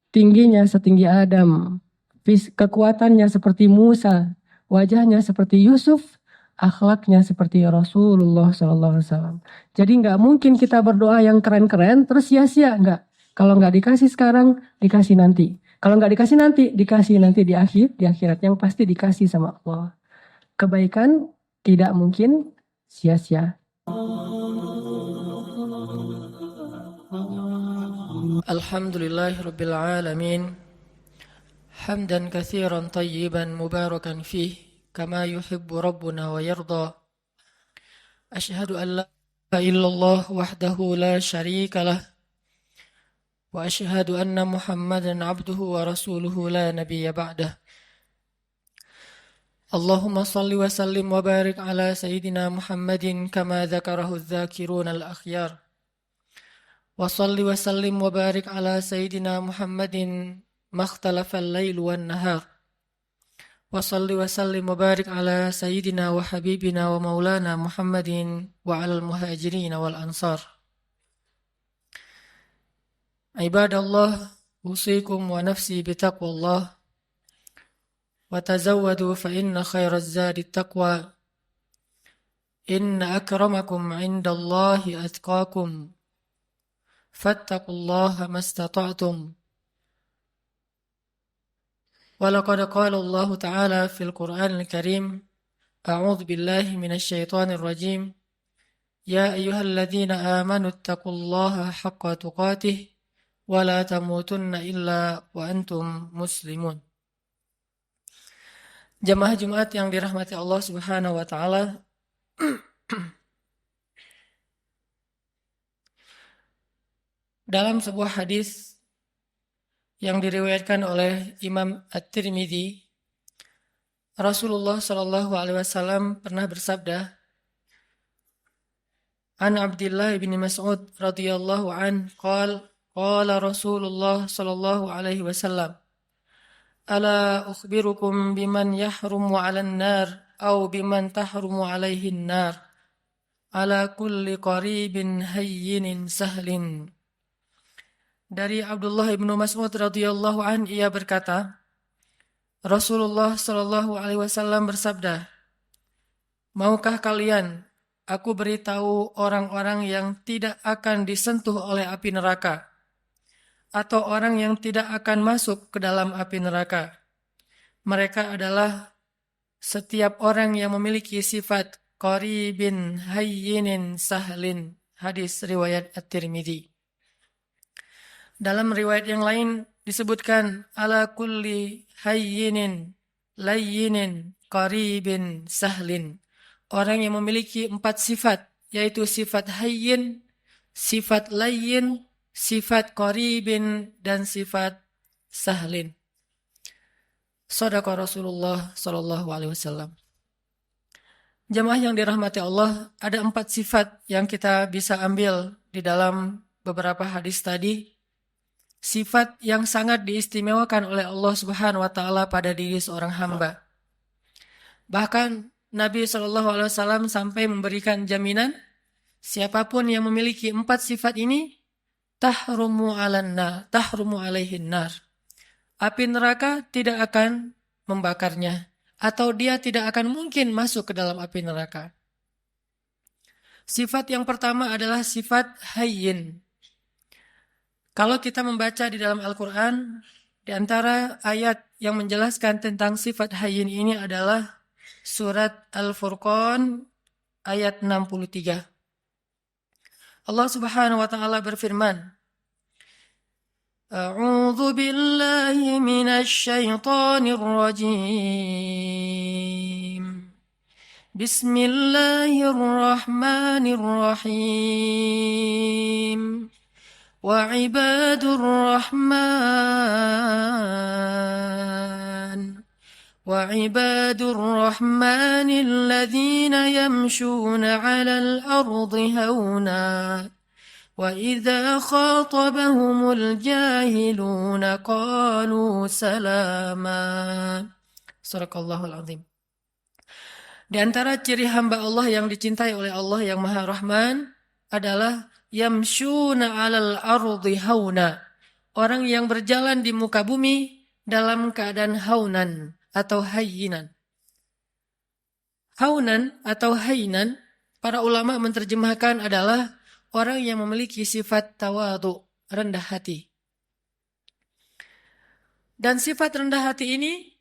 Tingginya setinggi Adam. Kekuatannya seperti Musa. Wajahnya seperti Yusuf. Akhlaknya seperti Rasulullah SAW. Jadi nggak mungkin kita berdoa yang keren-keren terus sia-sia. Nggak. Kalau nggak dikasih sekarang, dikasih nanti. Kalau nggak dikasih nanti, dikasih nanti di akhirat yang pasti dikasih sama Allah. Kebaikan tidak mungkin sia-sia. Alhamdulillahirabbil alamin. Hamdan katsiran tayyiban mubarakan fih kama yuhibbu rabbuna wa yarda. Asyhadu an la ilaha illallah wahdahu la syarika lah wa asyhadu anna Muhammadan abduhu wa rasuluhu la nabiyya ba'dah. Allahumma salli wa sallim wa barik ala sayyidina Muhammadin kama dzakarahu adz-dzakiruna al-akhyar. Wa salli wa sallim wa barik ala sayyidina Muhammadin makhtalafa al-lail wan nahar. Wa salli wa sallim wa barik ala sayyidina wa habibina wa maulana Muhammadin wa ala al-muhajirin wal ansar. Ibadallah, usikum wa nafsi bitaqwallah. Wa tazawwadu fa inna khairaz zadi taqwa. Inna akramakum indallahi atqakum. Fattaqullaha mastata'tum. ولقد قال الله تعالى في القرآن الكريم أعوذ بالله من الشيطان الرجيم يا أيها الذين آمنوا اتقوا الله حق تقاته ولا تموتن إلا وأنتم مسلمون. Jamaah Jumat yang dirahmati Allah Subhanahu wa taala. Dalam sebuah hadis yang diriwayatkan oleh Imam At-Tirmidzi, Rasulullah Shallallahu alaihi wasallam pernah bersabda, An Abdullah bin Mas'ud radhiyallahu an qala Rasulullah Shallallahu alaihi wasallam, Ala ukhbirukum biman yahrumu 'alan nar aw biman tahrumu 'alaihi nar ala kulli qaribin hayyinin sahlin. Dari Abdullah bin Mas'ud radhiyallahu an ia berkata, Rasulullah Shallallahu alaihi wasallam bersabda, maukah kalian aku beritahu orang-orang yang tidak akan disentuh oleh api neraka, atau orang yang tidak akan masuk ke dalam api neraka? Mereka adalah setiap orang yang memiliki sifat qaribin hayyinin sahlin. Hadis riwayat At-Tirmidzi. Dalam riwayat yang lain disebutkan ala kulli hayyinin layyinin qaribin sahlin. Orang yang memiliki 4 sifat, yaitu sifat hayyin, sifat layyin, sifat qaribin, dan sifat sahlin. Shadaqa Rasulullah sallallahu alaihi wasallam. Jamaah yang dirahmati Allah, ada 4 sifat yang kita bisa ambil di dalam beberapa hadis tadi. Sifat yang sangat diistimewakan oleh Allah Subhanahu wa taala pada diri seorang hamba. Bahkan Nabi SAW sampai memberikan jaminan, siapapun yang memiliki 4 sifat ini, tahrumu alaihin nar. Api neraka tidak akan membakarnya, atau dia tidak akan mungkin masuk ke dalam api neraka. Sifat yang pertama adalah sifat hayyin. Kalau kita membaca di dalam Al-Quran, di antara ayat yang menjelaskan tentang sifat hayyin ini adalah surat Al-Furqan ayat 63. Allah Subhanahu wa taala berfirman, أعوذ بالله من الشيطان الرجيم بسم الله الرحمن الرحيم وعباد الرحمن الذين يمشون على الأرض هونا وإذا خاطبهم الجاهلون قالوا سلاما. Sadaqallahul Azim. Di antara ciri hamba Allah yang dicintai oleh Allah yang Maha Rahman adalah yamshuna 'alal ardi hauna. Orang yang berjalan di muka bumi dalam keadaan haunan atau hayyinan. Haunan atau hayyinan, para ulama menerjemahkan adalah orang yang memiliki sifat tawadhu, rendah hati. Dan sifat rendah hati ini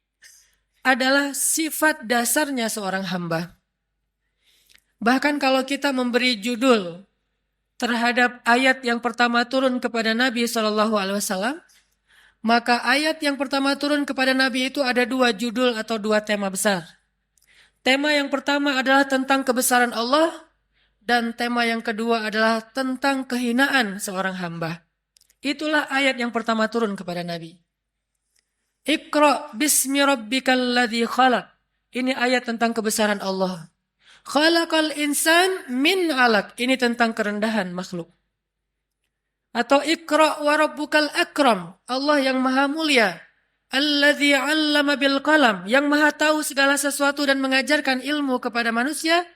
adalah sifat dasarnya seorang hamba. Bahkan kalau kita memberi judul terhadap ayat yang pertama turun kepada Nabi SAW, maka ayat yang pertama turun kepada Nabi itu ada dua judul atau dua tema besar. Tema yang pertama adalah tentang kebesaran Allah, dan tema yang kedua adalah tentang kehinaan seorang hamba. Itulah ayat yang pertama turun kepada Nabi. Iqra bismi rabbikal ladzi khalaq. Ini ayat tentang kebesaran Allah. Khalaqal insan min 'alaq. Ini tentang kerendahan makhluk. Atau Iqra wa rabbukal akram. Allah yang maha mulia. Alladzi 'allama bil qalam. Yang maha tahu segala sesuatu dan mengajarkan ilmu kepada manusia.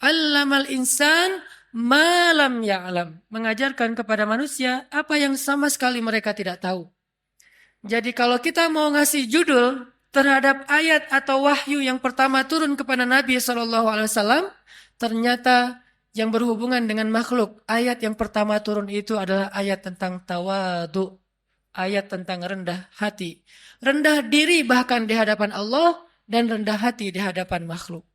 'Allamal insan ma lam ya'lam. Mengajarkan kepada manusia apa yang sama sekali mereka tidak tahu. Jadi kalau kita mau ngasih judul terhadap ayat atau wahyu yang pertama turun kepada Nabi SAW, ternyata yang berhubungan dengan makhluk, ayat yang pertama turun itu adalah ayat tentang tawadhu, ayat tentang rendah hati. Rendah diri bahkan di hadapan Allah dan rendah hati di hadapan makhluk.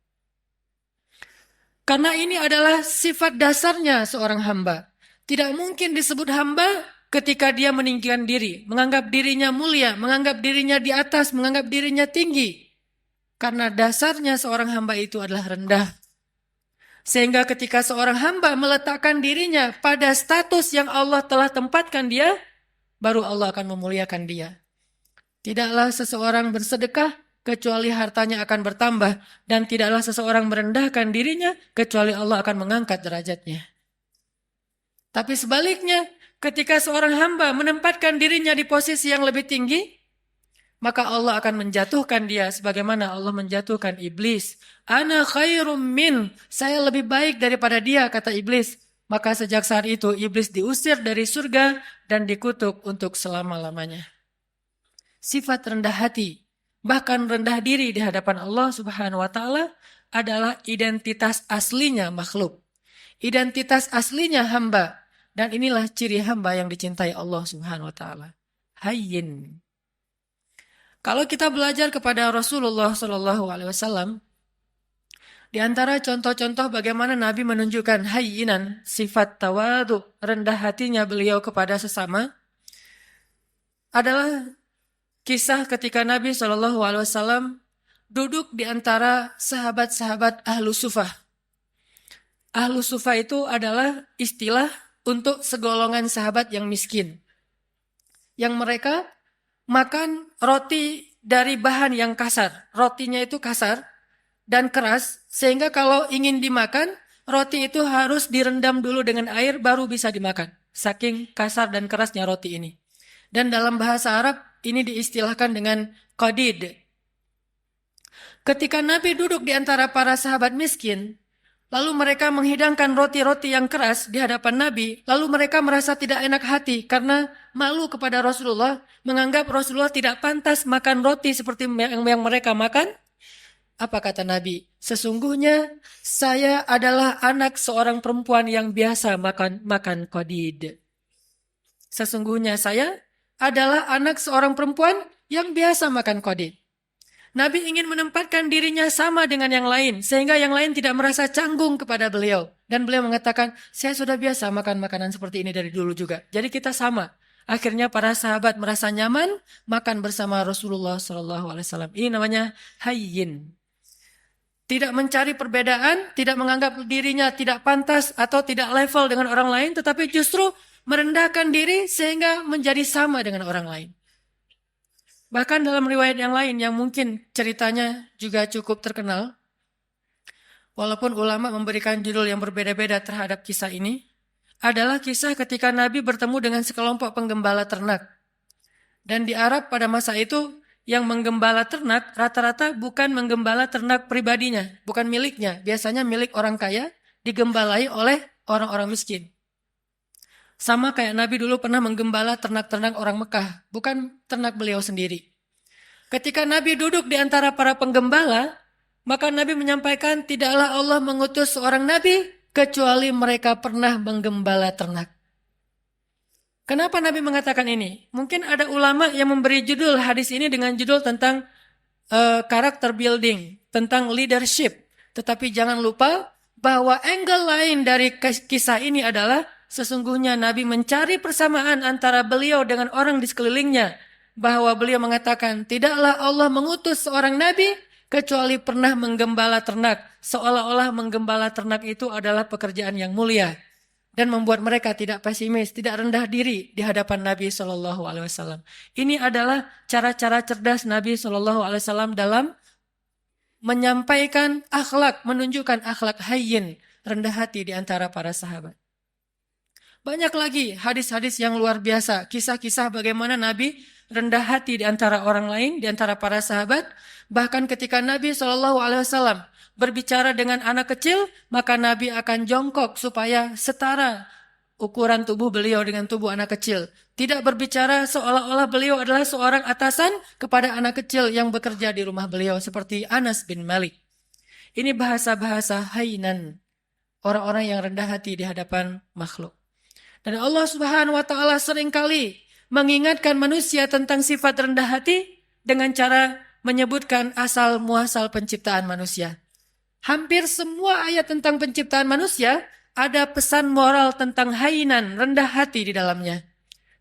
Karena ini adalah sifat dasarnya seorang hamba. Tidak mungkin disebut hamba ketika dia meninggikan diri, menganggap dirinya mulia, menganggap dirinya di atas, menganggap dirinya tinggi. Karena dasarnya seorang hamba itu adalah rendah. Sehingga ketika seorang hamba meletakkan dirinya pada status yang Allah telah tempatkan dia, baru Allah akan memuliakan dia. Tidaklah seseorang bersedekah kecuali hartanya akan bertambah, dan tidaklah seseorang merendahkan dirinya kecuali Allah akan mengangkat derajatnya. Tapi sebaliknya, ketika seorang hamba menempatkan dirinya di posisi yang lebih tinggi, maka Allah akan menjatuhkan dia sebagaimana Allah menjatuhkan iblis. Ana khairum min, saya lebih baik daripada dia, kata iblis. Maka sejak saat itu iblis diusir dari surga dan dikutuk untuk selama-lamanya. Sifat rendah hati, bahkan rendah diri di hadapan Allah Subhanahu wa taala adalah identitas aslinya makhluk. Identitas aslinya hamba. Dan inilah ciri hamba yang dicintai Allah Subhanahu wa taala. Hayyin. Kalau kita belajar kepada Rasulullah SAW, di antara contoh-contoh bagaimana Nabi menunjukkan hayyinan, sifat tawadhu, rendah hatinya beliau kepada sesama, adalah kisah ketika Nabi SAW duduk di antara sahabat-sahabat Ahlu Sufah. Ahlu Sufah itu adalah istilah untuk segolongan sahabat yang miskin. Yang mereka makan roti dari bahan yang kasar. Rotinya itu kasar dan keras, sehingga kalau ingin dimakan, roti itu harus direndam dulu dengan air baru bisa dimakan. Saking kasar dan kerasnya roti ini. Dan dalam bahasa Arab, ini diistilahkan dengan qadid. Ketika Nabi duduk di antara para sahabat miskin, lalu mereka menghidangkan roti-roti yang keras di hadapan Nabi, lalu mereka merasa tidak enak hati karena malu kepada Rasulullah, menganggap Rasulullah tidak pantas makan roti seperti yang mereka makan. Apa kata Nabi? Sesungguhnya saya adalah anak seorang perempuan yang biasa makan qadid. Sesungguhnya saya adalah anak seorang perempuan yang biasa makan qadid. Nabi ingin menempatkan dirinya sama dengan yang lain, sehingga yang lain tidak merasa canggung kepada beliau. Dan beliau mengatakan, saya sudah biasa makan makanan seperti ini dari dulu juga. Jadi kita sama. Akhirnya para sahabat merasa nyaman makan bersama Rasulullah SAW. Ini namanya hayyin. Tidak mencari perbedaan, tidak menganggap dirinya tidak pantas atau tidak level dengan orang lain, tetapi justru merendahkan diri sehingga menjadi sama dengan orang lain. Bahkan dalam riwayat yang lain yang mungkin ceritanya juga cukup terkenal, walaupun ulama memberikan judul yang berbeda-beda terhadap kisah ini, adalah kisah ketika Nabi bertemu dengan sekelompok penggembala ternak. Dan di Arab pada masa itu, yang menggembala ternak rata-rata bukan menggembala ternak pribadinya, bukan miliknya. Biasanya milik orang kaya digembalai oleh orang-orang miskin. Sama kayak Nabi dulu pernah menggembala ternak-ternak orang Mekah, bukan ternak beliau sendiri. Ketika Nabi duduk di antara para penggembala, maka Nabi menyampaikan, tidaklah Allah mengutus seorang Nabi kecuali mereka pernah menggembala ternak. Kenapa Nabi mengatakan ini? Mungkin ada ulama yang memberi judul hadis ini dengan judul tentang karakter building, tentang leadership. Tetapi jangan lupa bahwa angle lain dari kisah ini adalah sesungguhnya Nabi mencari persamaan antara beliau dengan orang di sekelilingnya. Bahwa beliau mengatakan, tidaklah Allah mengutus seorang Nabi kecuali pernah menggembala ternak. Seolah-olah menggembala ternak itu adalah pekerjaan yang mulia. Dan membuat mereka tidak pesimis, tidak rendah diri di hadapan Nabi SAW. Ini adalah cara-cara cerdas Nabi SAW dalam menyampaikan akhlak, menunjukkan akhlak hayyin, rendah hati di antara para sahabat. Banyak lagi hadis-hadis yang luar biasa, kisah-kisah bagaimana Nabi rendah hati di antara orang lain, di antara para sahabat. Bahkan ketika Nabi SAW berbicara dengan anak kecil, maka Nabi akan jongkok supaya setara ukuran tubuh beliau dengan tubuh anak kecil. Tidak berbicara seolah-olah beliau adalah seorang atasan kepada anak kecil yang bekerja di rumah beliau seperti Anas bin Malik. Ini bahasa-bahasa hainan, orang-orang yang rendah hati di hadapan makhluk. Dan Allah Subhanahu wa taala seringkali mengingatkan manusia tentang sifat rendah hati dengan cara menyebutkan asal muasal penciptaan manusia. Hampir semua ayat tentang penciptaan manusia ada pesan moral tentang hainan, rendah hati di dalamnya.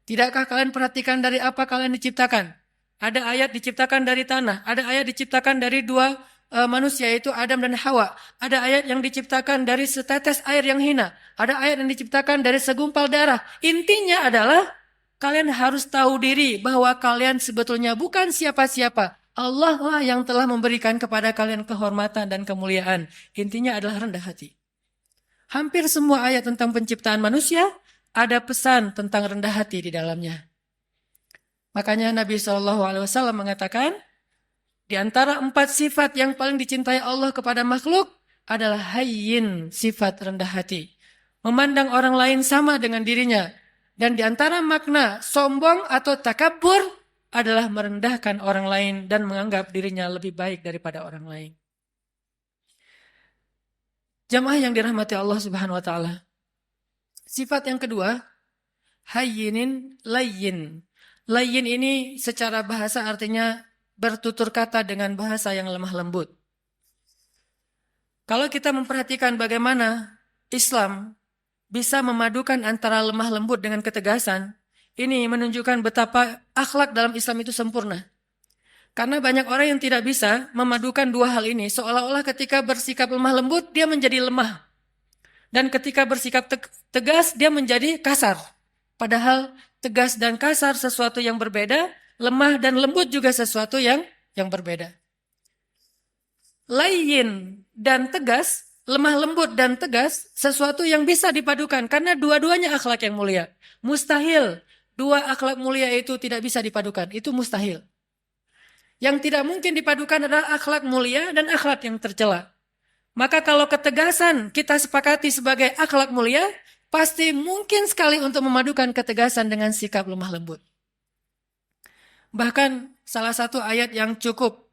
Tidakkah kalian perhatikan dari apa kalian diciptakan? Ada ayat diciptakan dari tanah, ada ayat diciptakan dari dua manusia yaitu Adam dan Hawa. Ada ayat yang diciptakan dari setetes air yang hina. Ada ayat yang diciptakan dari segumpal darah. Intinya adalah kalian harus tahu diri bahwa kalian sebetulnya bukan siapa-siapa. Allah lah yang telah memberikan kepada kalian kehormatan dan kemuliaan. Intinya adalah rendah hati. Hampir semua ayat tentang penciptaan manusia ada pesan tentang rendah hati di dalamnya. Makanya Nabi SAW mengatakan, di antara 4 sifat yang paling dicintai Allah kepada makhluk adalah hayyin, sifat rendah hati. Memandang orang lain sama dengan dirinya. Dan di antara makna sombong atau takabur adalah merendahkan orang lain dan menganggap dirinya lebih baik daripada orang lain. Jamaah yang dirahmati Allah Subhanahu wa taala. Sifat yang kedua, hayyinin layyin. Layyin ini secara bahasa artinya bertutur kata dengan bahasa yang lemah lembut. Kalau kita memperhatikan bagaimana Islam bisa memadukan antara lemah lembut dengan ketegasan, ini menunjukkan betapa akhlak dalam Islam itu sempurna. Karena banyak orang yang tidak bisa memadukan dua hal ini, seolah-olah ketika bersikap lemah lembut, dia menjadi lemah. Dan ketika bersikap tegas, dia menjadi kasar. Padahal tegas dan kasar sesuatu yang berbeda, lemah dan lembut juga sesuatu yang berbeda. Layyin dan tegas, lemah lembut dan tegas, sesuatu yang bisa dipadukan. Karena dua-duanya akhlak yang mulia. Mustahil dua akhlak mulia itu tidak bisa dipadukan. Itu mustahil. Yang tidak mungkin dipadukan adalah akhlak mulia dan akhlak yang tercela. Maka kalau ketegasan kita sepakati sebagai akhlak mulia, pasti mungkin sekali untuk memadukan ketegasan dengan sikap lemah lembut. Bahkan salah satu ayat yang cukup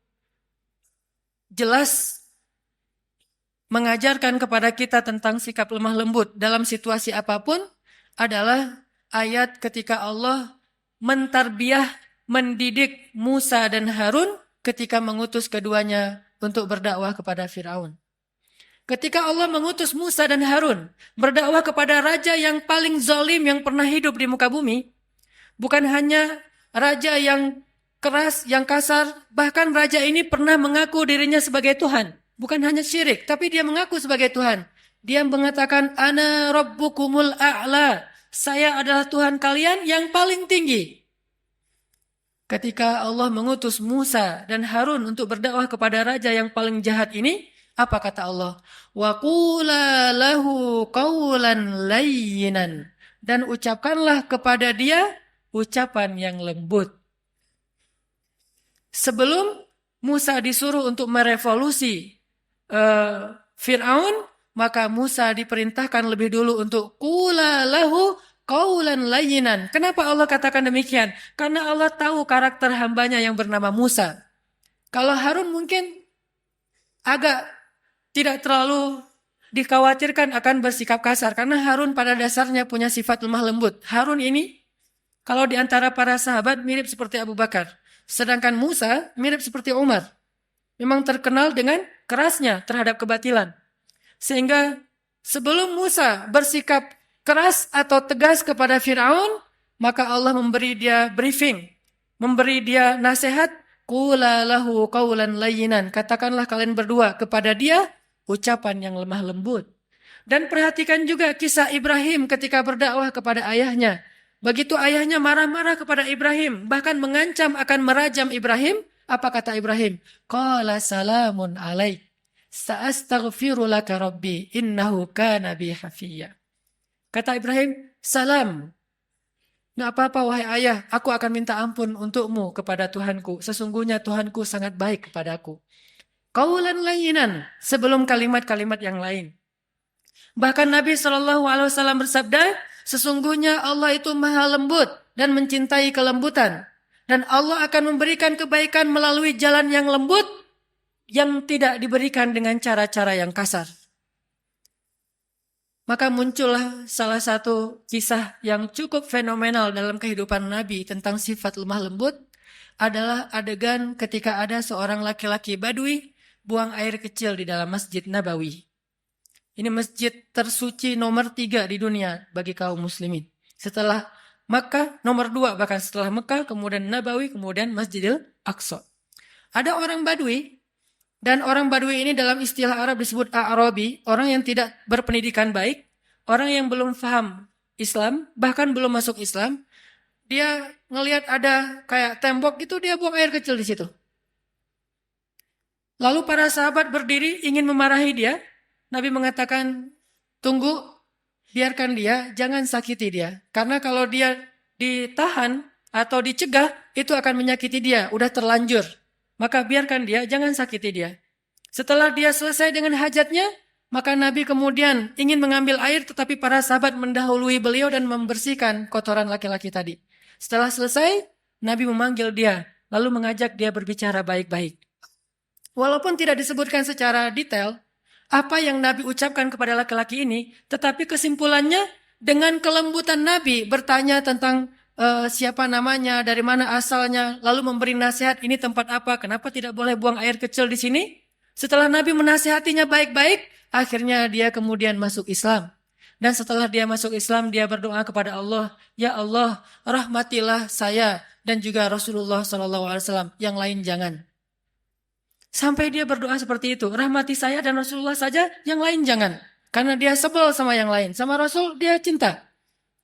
jelas mengajarkan kepada kita tentang sikap lemah lembut dalam situasi apapun adalah ayat ketika Allah mentarbiyah, mendidik Musa dan Harun ketika mengutus keduanya untuk berdakwah kepada Firaun. Ketika Allah mengutus Musa dan Harun berdakwah kepada raja yang paling zalim yang pernah hidup di muka bumi, Bukan hanya raja yang keras, yang kasar, bahkan raja ini pernah mengaku dirinya sebagai Tuhan. Bukan hanya syirik, tapi dia mengaku sebagai Tuhan. Dia mengatakan, Ana Rabbukumul A'la. Saya adalah Tuhan kalian yang paling tinggi. Ketika Allah mengutus Musa dan Harun untuk berdakwah kepada raja yang paling jahat ini, apa kata Allah? Wa qula lahu qawlan layyinan. Dan ucapkanlah kepada dia ucapan yang lembut. Sebelum Musa disuruh untuk merevolusi Fir'aun, maka Musa diperintahkan lebih dulu untuk qula lahu qawlan layyinan. Kenapa Allah katakan demikian? Karena Allah tahu karakter hambanya yang bernama Musa. Kalau Harun mungkin agak tidak terlalu dikhawatirkan akan bersikap kasar. Karena Harun pada dasarnya punya sifat lemah lembut. Harun ini kalau di antara para sahabat mirip seperti Abu Bakar. Sedangkan Musa mirip seperti Umar. Memang terkenal dengan kerasnya terhadap kebatilan. Sehingga sebelum Musa bersikap keras atau tegas kepada Fir'aun, maka Allah memberi dia briefing, memberi dia nasihat, qula lahu qawlan layyinan. Katakanlah kalian berdua kepada dia ucapan yang lemah lembut. Dan perhatikan juga kisah Ibrahim ketika berdakwah kepada ayahnya. Begitu ayahnya marah-marah kepada Ibrahim, bahkan mengancam akan merajam Ibrahim, apa kata Ibrahim? Qala salamun alaik. Sa'astaghfiru laka rabbi innahu kana bi hafiyya. Kata Ibrahim, salam. Nggak apa-apa wahai ayah, aku akan minta ampun untukmu kepada Tuhanku. Sesungguhnya Tuhanku sangat baik kepadaku. Qaulan layyinan, sebelum kalimat-kalimat yang lain. Bahkan Nabi SAW bersabda, sesungguhnya Allah itu maha lembut dan mencintai kelembutan. Dan Allah akan memberikan kebaikan melalui jalan yang lembut, yang tidak diberikan dengan cara-cara yang kasar. Maka muncullah salah satu kisah yang cukup fenomenal dalam kehidupan Nabi tentang sifat lemah lembut, adalah adegan ketika ada seorang laki-laki Badui buang air kecil di dalam Masjid Nabawi. Ini masjid tersuci nomor 3 di dunia bagi kaum muslimin. Setelah Makkah, nomor 2 bahkan setelah Makkah, kemudian Nabawi, kemudian Masjidil Aqsa. Ada orang Badui, dan orang Badui ini dalam istilah Arab disebut A'rabi, orang yang tidak berpendidikan baik, orang yang belum paham Islam, bahkan belum masuk Islam. Dia ngelihat ada kayak tembok gitu, dia buang air kecil di situ. Lalu para sahabat berdiri ingin memarahi dia. Nabi mengatakan, tunggu, biarkan dia, jangan sakiti dia. Karena kalau dia ditahan atau dicegah, itu akan menyakiti dia, udah terlanjur. Maka biarkan dia, jangan sakiti dia. Setelah dia selesai dengan hajatnya, maka Nabi kemudian ingin mengambil air, tetapi para sahabat mendahului beliau dan membersihkan kotoran laki-laki tadi. Setelah selesai, Nabi memanggil dia, lalu mengajak dia berbicara baik-baik. Walaupun tidak disebutkan secara detail, apa yang Nabi ucapkan kepada laki-laki ini, tetapi kesimpulannya dengan kelembutan Nabi bertanya tentang siapa namanya, dari mana asalnya, lalu memberi nasihat, ini tempat apa, kenapa tidak boleh buang air kecil di sini. Setelah Nabi menasihatinya baik-baik, akhirnya dia kemudian masuk Islam. Dan setelah dia masuk Islam, dia berdoa kepada Allah, ya Allah, rahmatilah saya dan juga Rasulullah SAW, yang lain jangan. Sampai dia berdoa seperti itu, rahmati saya dan Rasulullah saja, yang lain jangan. Karena dia sebel sama yang lain, sama Rasul dia cinta.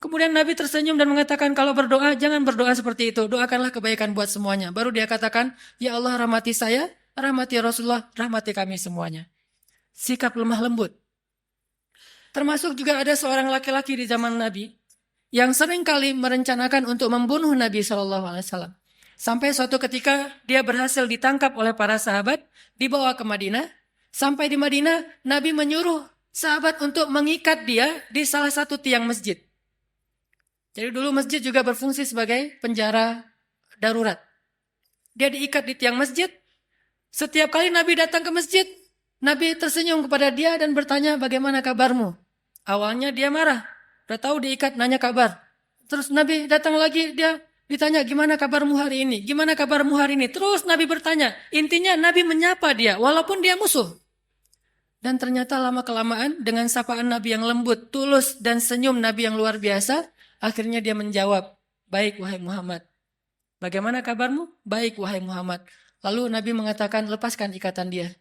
Kemudian Nabi tersenyum dan mengatakan, kalau berdoa jangan berdoa seperti itu, doakanlah kebaikan buat semuanya. Baru dia katakan, ya Allah rahmati saya, rahmati Rasulullah, rahmati kami semuanya. Sikap lemah lembut. Termasuk juga ada seorang laki-laki di zaman Nabi yang seringkali merencanakan untuk membunuh Nabi SAW. Sampai suatu ketika dia berhasil ditangkap oleh para sahabat, dibawa ke Madinah. Sampai di Madinah, Nabi menyuruh sahabat untuk mengikat dia di salah satu tiang masjid. Jadi dulu masjid juga berfungsi sebagai penjara darurat. Dia diikat di tiang masjid. Setiap kali Nabi datang ke masjid, Nabi tersenyum kepada dia dan bertanya, bagaimana kabarmu? Awalnya dia marah. Udah tahu diikat, nanya kabar. Terus Nabi datang lagi, dia ditanya, gimana kabarmu hari ini? Gimana kabarmu hari ini? Terus Nabi bertanya. Intinya Nabi menyapa dia, walaupun dia musuh. Dan ternyata lama-kelamaan dengan sapaan Nabi yang lembut, tulus, dan senyum Nabi yang luar biasa, akhirnya dia menjawab, Baik wahai Muhammad. Bagaimana kabarmu? Baik wahai Muhammad. Lalu Nabi mengatakan, lepaskan ikatan dia.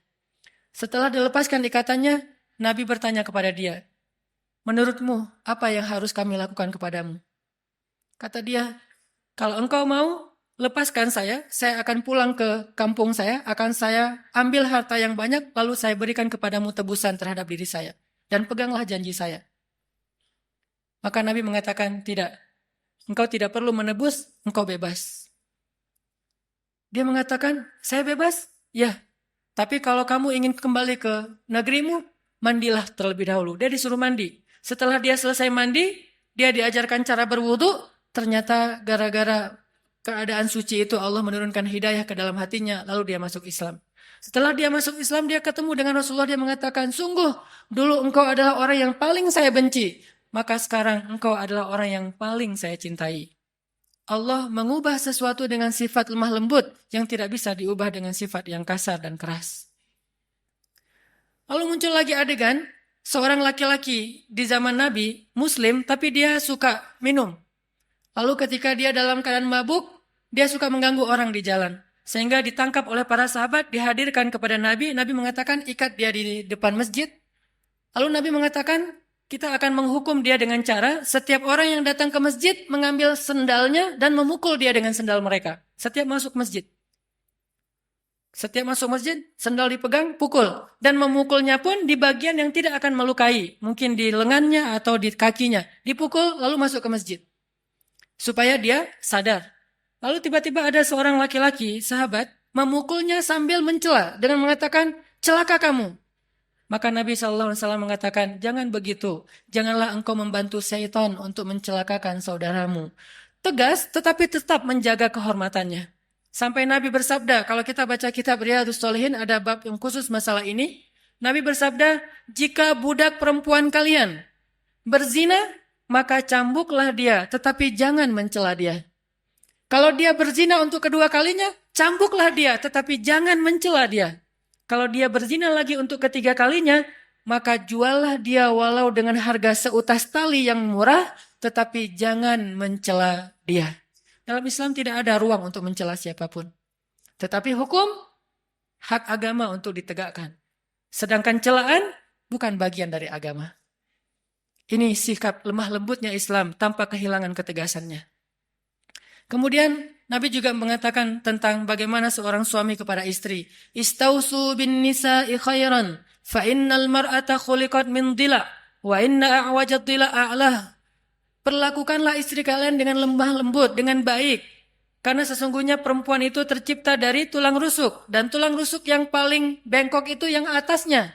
Setelah dilepaskan ikatannya, Nabi bertanya kepada dia, menurutmu apa yang harus kami lakukan kepadamu? Kata dia, kalau engkau mau lepaskan saya akan pulang ke kampung saya, akan saya ambil harta yang banyak, lalu saya berikan kepadamu tebusan terhadap diri saya. Dan peganglah janji saya. Maka Nabi mengatakan, tidak. Engkau tidak perlu menebus, engkau bebas. Dia mengatakan, saya bebas? Ya. Tapi kalau kamu ingin kembali ke negerimu, mandilah terlebih dahulu. Dia disuruh mandi. Setelah dia selesai mandi, dia diajarkan cara berwudu. Ternyata gara-gara keadaan suci itu Allah menurunkan hidayah ke dalam hatinya, lalu dia masuk Islam. Setelah dia masuk Islam, dia ketemu dengan Rasulullah, dia mengatakan, sungguh dulu engkau adalah orang yang paling saya benci, maka sekarang engkau adalah orang yang paling saya cintai. Allah mengubah sesuatu dengan sifat lemah lembut yang tidak bisa diubah dengan sifat yang kasar dan keras. Lalu muncul lagi adegan, seorang laki-laki di zaman Nabi, Muslim, tapi dia suka minum. Lalu ketika dia dalam keadaan mabuk, dia suka mengganggu orang di jalan. Sehingga ditangkap oleh para sahabat, dihadirkan kepada Nabi. Nabi mengatakan, ikat dia di depan masjid. Lalu Nabi mengatakan, kita akan menghukum dia dengan cara, setiap orang yang datang ke masjid, mengambil sendalnya dan memukul dia dengan sendal mereka. Setiap masuk masjid. Setiap masuk masjid, sendal dipegang, pukul. Dan memukulnya pun di bagian yang tidak akan melukai. Mungkin di lengannya atau di kakinya. Dipukul, lalu masuk ke masjid. Supaya dia sadar. Lalu tiba-tiba ada seorang laki-laki, sahabat, memukulnya sambil mencela dengan mengatakan, celaka kamu. Maka Nabi SAW mengatakan, jangan begitu. Janganlah engkau membantu syaitan untuk mencelakakan saudaramu. Tegas, tetapi tetap menjaga kehormatannya. Sampai Nabi bersabda, kalau kita baca kitab Riyadhus Shalihin, ada bab yang khusus masalah ini. Nabi bersabda, jika budak perempuan kalian berzina, maka cambuklah dia, tetapi jangan mencela dia. Kalau dia berzina untuk kedua kalinya, cambuklah dia, tetapi jangan mencela dia. Kalau dia berzina lagi untuk ketiga kalinya, maka juallah dia walau dengan harga seutas tali yang murah, tetapi jangan mencela dia. Dalam Islam tidak ada ruang untuk mencela siapapun. Tetapi hukum, hak agama untuk ditegakkan. Sedangkan celaan bukan bagian dari agama. Ini sikap lemah lembutnya Islam tanpa kehilangan ketegasannya. Kemudian Nabi juga mengatakan tentang bagaimana seorang suami kepada istri. Istausu bin nisa'i khairan, fa innal mar'ata khuliqat min dhila, wa inna a'wajad dhila a'lah. Perlakukanlah istri kalian dengan lemah lembut, dengan baik. Karena sesungguhnya perempuan itu tercipta dari tulang rusuk. Dan tulang rusuk yang paling bengkok itu yang atasnya.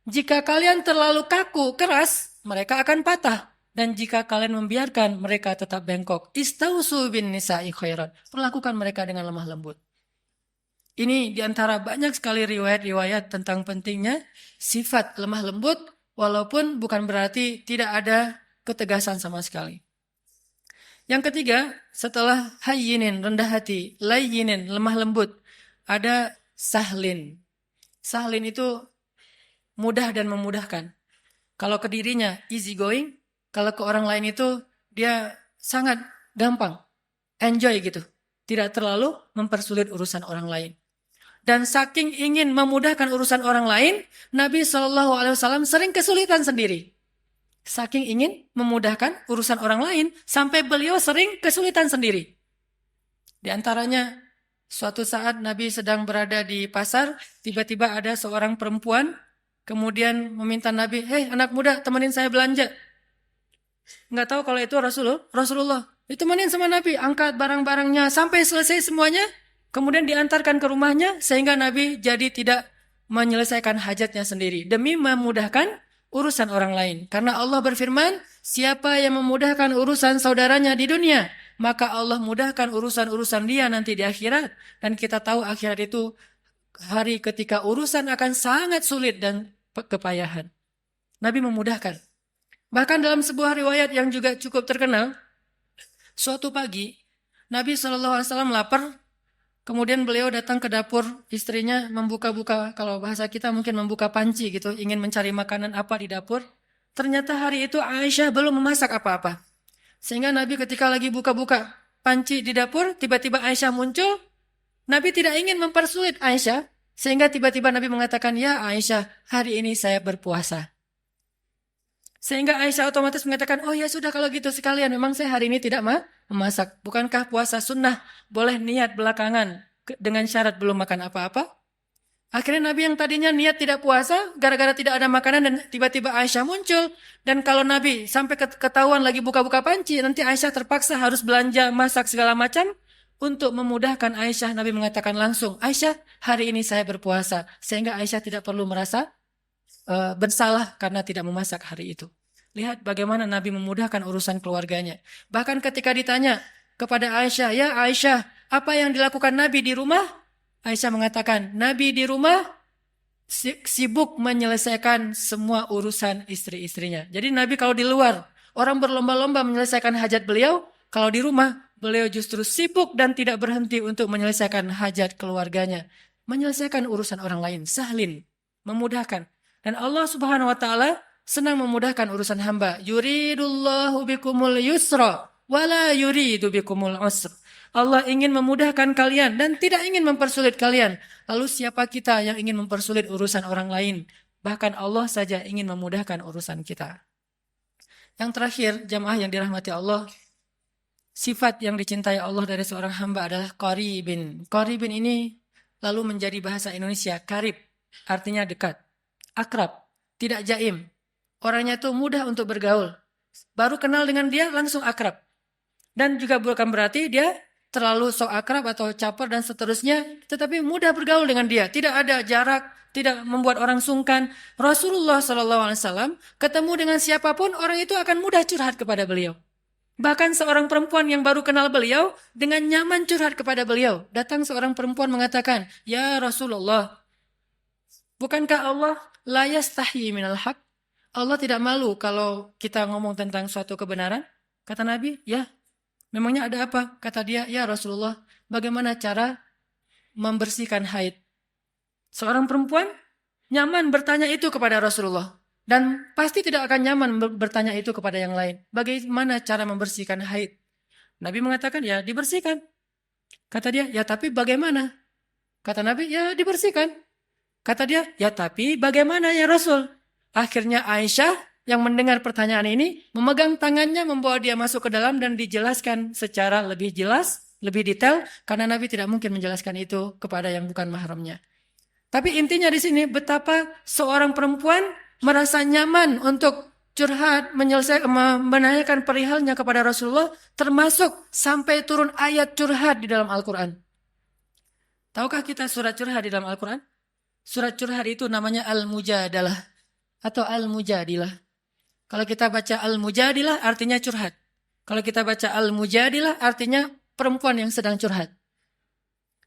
Jika kalian terlalu kaku, keras, mereka akan patah. Dan jika kalian membiarkan, mereka tetap bengkok. Istausu bin nisa'i khairan. Perlakukan mereka dengan lemah lembut. Ini diantara banyak sekali riwayat-riwayat tentang pentingnya sifat lemah lembut, walaupun bukan berarti tidak ada ketegasan sama sekali. Yang ketiga, setelah hayyinin, rendah hati, layyinin, lemah lembut, ada sahlin. Sahlin itu mudah dan memudahkan. Kalau ke dirinya easy going, kalau ke orang lain itu dia sangat gampang, enjoy gitu. Tidak terlalu mempersulit urusan orang lain. Dan saking ingin memudahkan urusan orang lain, Nabi SAW sering kesulitan sendiri. Saking ingin memudahkan urusan orang lain, sampai beliau sering kesulitan sendiri. Di antaranya, suatu saat Nabi sedang berada di pasar, tiba-tiba ada seorang perempuan, kemudian meminta Nabi, hei anak muda, temenin saya belanja. Nggak tahu kalau itu Rasulullah. Ditemenin sama Nabi, angkat barang-barangnya sampai selesai semuanya, kemudian diantarkan ke rumahnya, sehingga Nabi jadi tidak menyelesaikan hajatnya sendiri, demi memudahkan urusan orang lain. Karena Allah berfirman, siapa yang memudahkan urusan saudaranya di dunia, maka Allah mudahkan urusan-urusan dia nanti di akhirat. Dan kita tahu akhirat itu hari ketika urusan akan sangat sulit dan kepayahan. Nabi memudahkan. Bahkan dalam sebuah riwayat yang juga cukup terkenal, suatu pagi Nabi SAW lapar, kemudian beliau datang ke dapur istrinya, membuka-buka, kalau bahasa kita mungkin membuka panci gitu, ingin mencari makanan apa di dapur. Ternyata hari itu Aisyah belum memasak apa-apa. Sehingga Nabi ketika lagi buka-buka panci di dapur, tiba-tiba Aisyah muncul. Nabi tidak ingin mempersulit Aisyah, sehingga tiba-tiba Nabi mengatakan, ya Aisyah, hari ini saya berpuasa. Sehingga Aisyah otomatis mengatakan, oh ya sudah kalau gitu sekalian, memang saya hari ini tidak memasak. Bukankah puasa sunnah boleh niat belakangan dengan syarat belum makan apa-apa? Akhirnya Nabi yang tadinya niat tidak puasa, gara-gara tidak ada makanan dan tiba-tiba Aisyah muncul. Dan kalau Nabi sampai ketahuan lagi buka-buka panci, nanti Aisyah terpaksa harus belanja, masak segala macam. Untuk memudahkan Aisyah, Nabi mengatakan langsung, Aisyah, hari ini saya berpuasa. Sehingga Aisyah tidak perlu merasa bersalah karena tidak memasak hari itu. Lihat bagaimana Nabi memudahkan urusan keluarganya. Bahkan ketika ditanya kepada Aisyah, ya Aisyah, apa yang dilakukan Nabi di rumah? Aisyah mengatakan, Nabi di rumah sibuk menyelesaikan semua urusan istri-istrinya. Jadi Nabi kalau di luar, orang berlomba-lomba menyelesaikan hajat beliau, kalau di rumah, beliau justru sibuk dan tidak berhenti untuk menyelesaikan hajat keluarganya. Menyelesaikan urusan orang lain, sahlin, memudahkan. Dan Allah Subhanahu wa taala senang memudahkan urusan hamba. Yuridullahu bikumul yusra wala yuridu bikumul usra. Allah ingin memudahkan kalian dan tidak ingin mempersulit kalian. Lalu siapa kita yang ingin mempersulit urusan orang lain? Bahkan Allah saja ingin memudahkan urusan kita. Yang terakhir, jamaah yang dirahmati Allah, sifat yang dicintai Allah dari seorang hamba adalah qaribin. Qaribin ini lalu menjadi bahasa Indonesia karib, artinya dekat, akrab, tidak jaim. Orangnya itu mudah untuk bergaul. Baru kenal dengan dia langsung akrab. Dan juga bukan berarti dia terlalu sok akrab atau caper dan seterusnya, tetapi mudah bergaul dengan dia. Tidak ada jarak, tidak membuat orang sungkan. Rasulullah SAW ketemu dengan siapapun, orang itu akan mudah curhat kepada beliau. Bahkan seorang perempuan yang baru kenal beliau, dengan nyaman curhat kepada beliau. Datang seorang perempuan mengatakan, ya Rasulullah, bukankah Allah la yastahi minal haq? Allah tidak malu kalau kita ngomong tentang suatu kebenaran? Kata Nabi, ya. Memangnya ada apa? Kata dia, ya Rasulullah, bagaimana cara membersihkan haid? Seorang perempuan nyaman bertanya itu kepada Rasulullah. Dan pasti tidak akan nyaman bertanya itu kepada yang lain. Bagaimana cara membersihkan haid? Nabi mengatakan, ya dibersihkan. Kata dia, ya tapi bagaimana? Kata Nabi, ya dibersihkan. Kata dia, ya tapi bagaimana ya Rasul? Akhirnya Aisyah yang mendengar pertanyaan ini, memegang tangannya, membawa dia masuk ke dalam dan dijelaskan secara lebih jelas, lebih detail, karena Nabi tidak mungkin menjelaskan itu kepada yang bukan mahramnya. Tapi intinya di sini, betapa seorang perempuan merasa nyaman untuk curhat, menanyakan perihalnya kepada Rasulullah, termasuk sampai turun ayat curhat di dalam Al-Quran. Tahukah kita surat curhat di dalam Al-Quran? Surat curhat itu namanya Al-Mujadalah atau Al-Mujadilah. Kalau kita baca Al-Mujadilah artinya curhat. Kalau kita baca Al-Mujadilah artinya perempuan yang sedang curhat.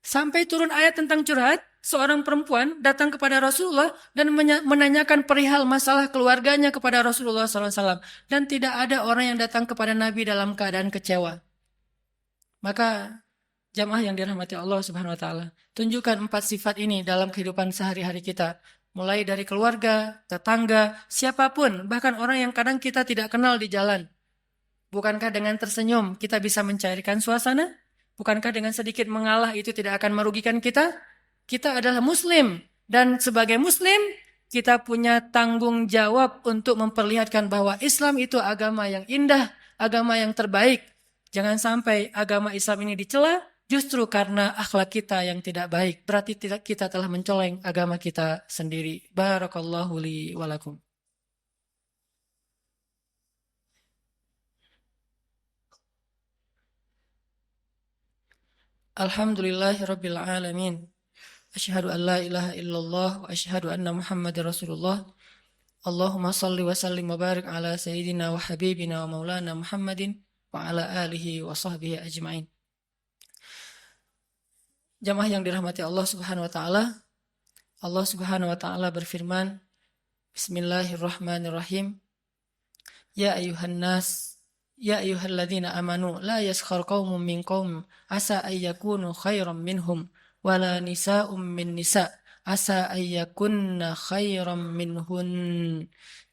Sampai turun ayat tentang curhat, seorang perempuan datang kepada Rasulullah dan menanyakan perihal masalah keluarganya kepada Rasulullah SAW. Dan tidak ada orang yang datang kepada Nabi dalam keadaan kecewa. Maka jamaah yang dirahmati Allah Subhanahu wa taala, tunjukkan 4 sifat ini dalam kehidupan sehari-hari kita. Mulai dari keluarga, tetangga, siapapun, bahkan orang yang kadang kita tidak kenal di jalan. Bukankah dengan tersenyum kita bisa mencairkan suasana? Bukankah dengan sedikit mengalah itu tidak akan merugikan kita? Kita adalah muslim. Dan sebagai muslim, kita punya tanggung jawab untuk memperlihatkan bahwa Islam itu agama yang indah, agama yang terbaik. Jangan sampai agama Islam ini dicela, justru karena akhlak kita yang tidak baik. Berarti kita telah mencoleng agama kita sendiri. Barakallahu li walakum. Alhamdulillahirabbil alamin. Asyhadu an la ilaha illallah wa asyhadu anna Muhammadar Rasulullah. Allahumma salli wa sallim wa barik ala sayyidina wa habibina wa maulana Muhammadin wa ala alihi wa sahbihi ajma'in. Jamaah yang dirahmati Allah Subhanahu wa taala, Allah Subhanahu wa taala berfirman, Bismillahirrahmanirrahim. Ya ayuhan nas, ya ayyuhalladzina amanu, la yaskhar qaumun min qaum asa ayyakunu khairan minhum, wala nisa'um min nisa' asa ayyakunna khairan minhun.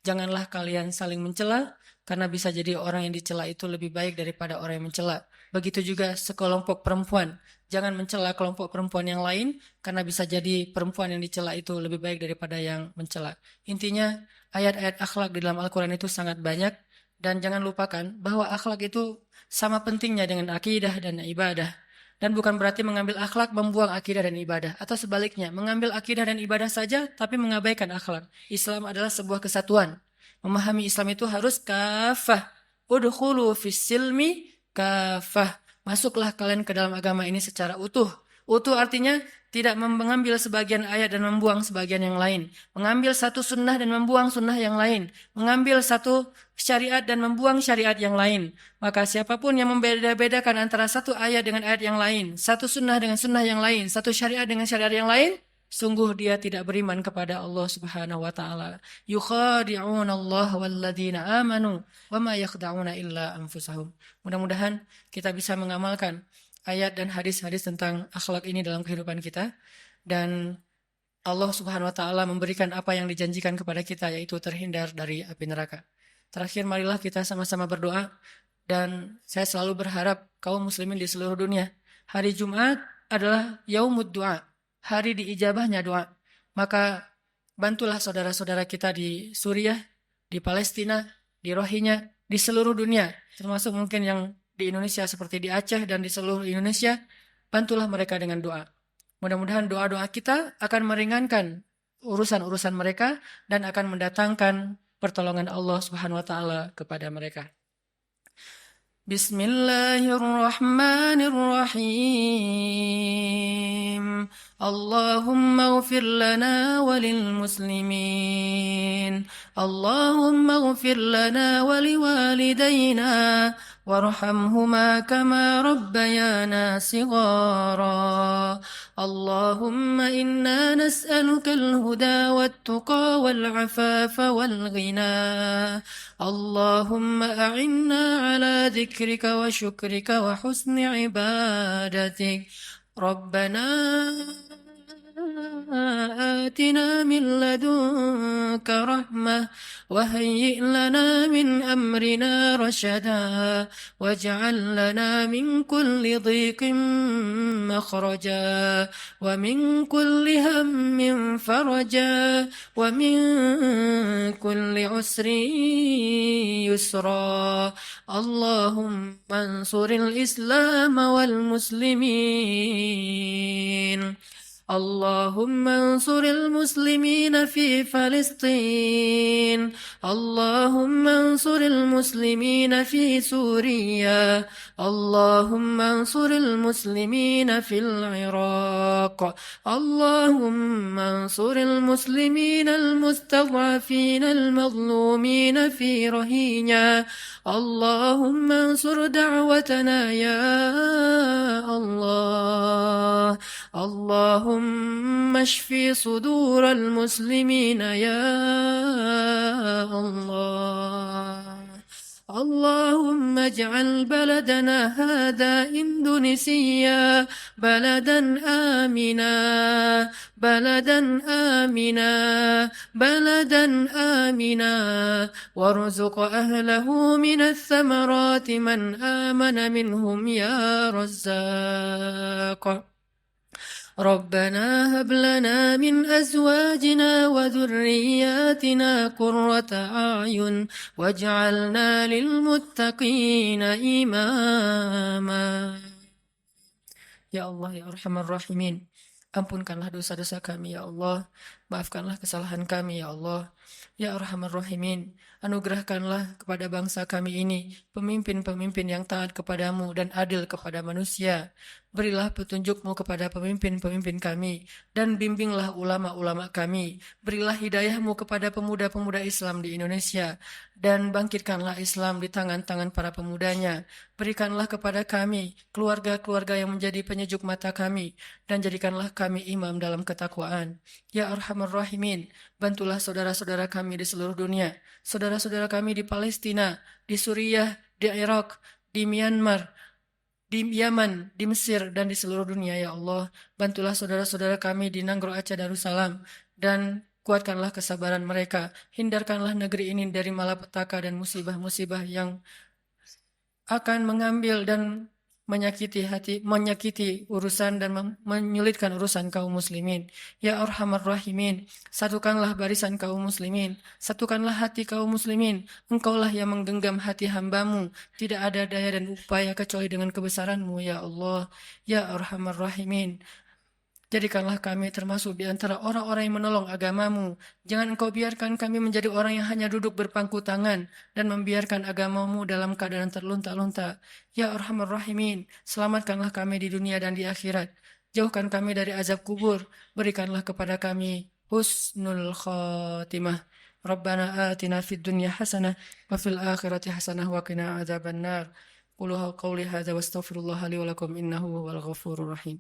Janganlah kalian saling mencela, karena bisa jadi orang yang dicela itu lebih baik daripada orang yang mencela. Begitu juga sekelompok perempuan. Jangan mencela kelompok perempuan yang lain, karena bisa jadi perempuan yang dicela itu lebih baik daripada yang mencela. Intinya, ayat-ayat akhlak di dalam Al-Quran itu sangat banyak, dan jangan lupakan bahwa akhlak itu sama pentingnya dengan akidah dan ibadah. Dan bukan berarti mengambil akhlak membuang akidah dan ibadah. Atau sebaliknya, mengambil akidah dan ibadah saja tapi mengabaikan akhlak. Islam adalah sebuah kesatuan. Memahami Islam itu harus kafah. Udkhulu fis silmi kafah. Masuklah kalian ke dalam agama ini secara utuh. Utuh artinya tidak mengambil sebagian ayat dan membuang sebagian yang lain. Mengambil satu sunnah dan membuang sunnah yang lain. Mengambil satu syariat dan membuang syariat yang lain. Maka siapapun yang membeda-bedakan antara satu ayat dengan ayat yang lain, satu sunnah dengan sunnah yang lain, satu syariat dengan syariat yang lain, sungguh dia tidak beriman kepada Allah Subhanahu wa taala. Yukhadi'una Allah walladzina amanu wama yakhda'una illa anfusahum. Mudah-mudahan kita bisa mengamalkan ayat dan hadis-hadis tentang akhlak ini dalam kehidupan kita, dan Allah Subhanahu wa taala memberikan apa yang dijanjikan kepada kita, yaitu terhindar dari api neraka. Terakhir, marilah kita sama-sama berdoa, dan saya selalu berharap kaum muslimin di seluruh dunia, hari Jumat adalah yaumud du'a, hari diijabahnya doa. Maka bantulah saudara-saudara kita di Suriah, di Palestina, di Rohingya, di seluruh dunia, termasuk mungkin yang di Indonesia seperti di Aceh dan di seluruh Indonesia. Bantulah mereka dengan doa. Mudah-mudahan doa-doa kita akan meringankan urusan-urusan mereka dan akan mendatangkan pertolongan Allah Subhanahu wa taala kepada mereka. Bismillahirrahmanirrahim. Allahumma ighfir lana walil muslimin. Allahumma ighfir lana waliwalidayna warhamhuma kama rabbayana sighara. Allahumma inna nas'aluka al-huda wat-tuqa wal-'afafa wal-ghina. اللهم أعنا على ذكرك وشكرك وحسن عبادتك. ربنا آتنا من لدنك رحمة وهيئ لنا من أمرنا رشدا واجعل لنا من كل ضيق مخرجا ومن كل هم فرجا ومن كل عسر يسرا. اللهم انصر الإسلام والمسلمين. اللهم انصر المسلمين في فلسطين. اللهم انصر المسلمين في سوريا. اللهم انصر المسلمين في العراق. اللهم انصر المسلمين المستضعفين المظلومين في رهينيا. اللهم انصر دعوتنا يا الله. اللهم اشف صدور المسلمين يا الله. اللهم اجعل بلدنا هذا إندونيسيا بلدا آمنا بلدا آمنا بلدا آمنا وارزق أهله من الثمرات من آمن منهم يا رزاق. ربنا هب لنا من أزواجنا وذرياتنا قرة أعين واجعلنا للمتقين إماما. Ya Allah, ya Arhamar Rahimin, ampunkanlah dosa-dosa kami ya Allah, maafkanlah kesalahan kami ya Allah. Ya Arhamar Rahimin, anugerahkanlah kepada bangsa kami ini pemimpin-pemimpin yang taat kepadamu dan adil kepada manusia. Berilah petunjuk-Mu kepada pemimpin-pemimpin kami, dan bimbinglah ulama-ulama kami. Berilah hidayah-Mu kepada pemuda-pemuda Islam di Indonesia, dan bangkitkanlah Islam di tangan-tangan para pemudanya. Berikanlah kepada kami keluarga-keluarga yang menjadi penyejuk mata kami, dan jadikanlah kami imam dalam ketakwaan. Ya Arhamar Rahimin, bantulah saudara-saudara kami di seluruh dunia, saudara-saudara kami di Palestina, di Suriah, di Irak, di Myanmar, di Yaman, di Mesir, dan di seluruh dunia ya Allah. Bantulah saudara-saudara kami di Nanggro Aceh Darussalam, dan kuatkanlah kesabaran mereka. Hindarkanlah negeri ini dari malapetaka dan musibah-musibah yang akan mengambil dan menyakiti urusan dan menyulitkan urusan kaum muslimin. Ya Arhamar Rahimin, satukanlah barisan kaum muslimin, satukanlah hati kaum muslimin. Engkaulah yang menggenggam hati hambamu, tidak ada daya dan upaya kecuali dengan kebesaranmu ya Allah. Ya Arhamar Rahimin, jadikanlah kami termasuk di antara orang-orang yang menolong agamamu. Jangan engkau biarkan kami menjadi orang yang hanya duduk berpangku tangan dan membiarkan agamamu dalam keadaan terlunta-lunta. Ya Arhamar Rahimin, selamatkanlah kami di dunia dan di akhirat. Jauhkan kami dari azab kubur. Berikanlah kepada kami husnul khatimah. Rabbana atina fid dunya hasanah wa fil akhirati hasanah wa qina adzabannar. Qulu qawli hadza wastaghfirullah li wa lakum innahu huwal ghafurur rahim.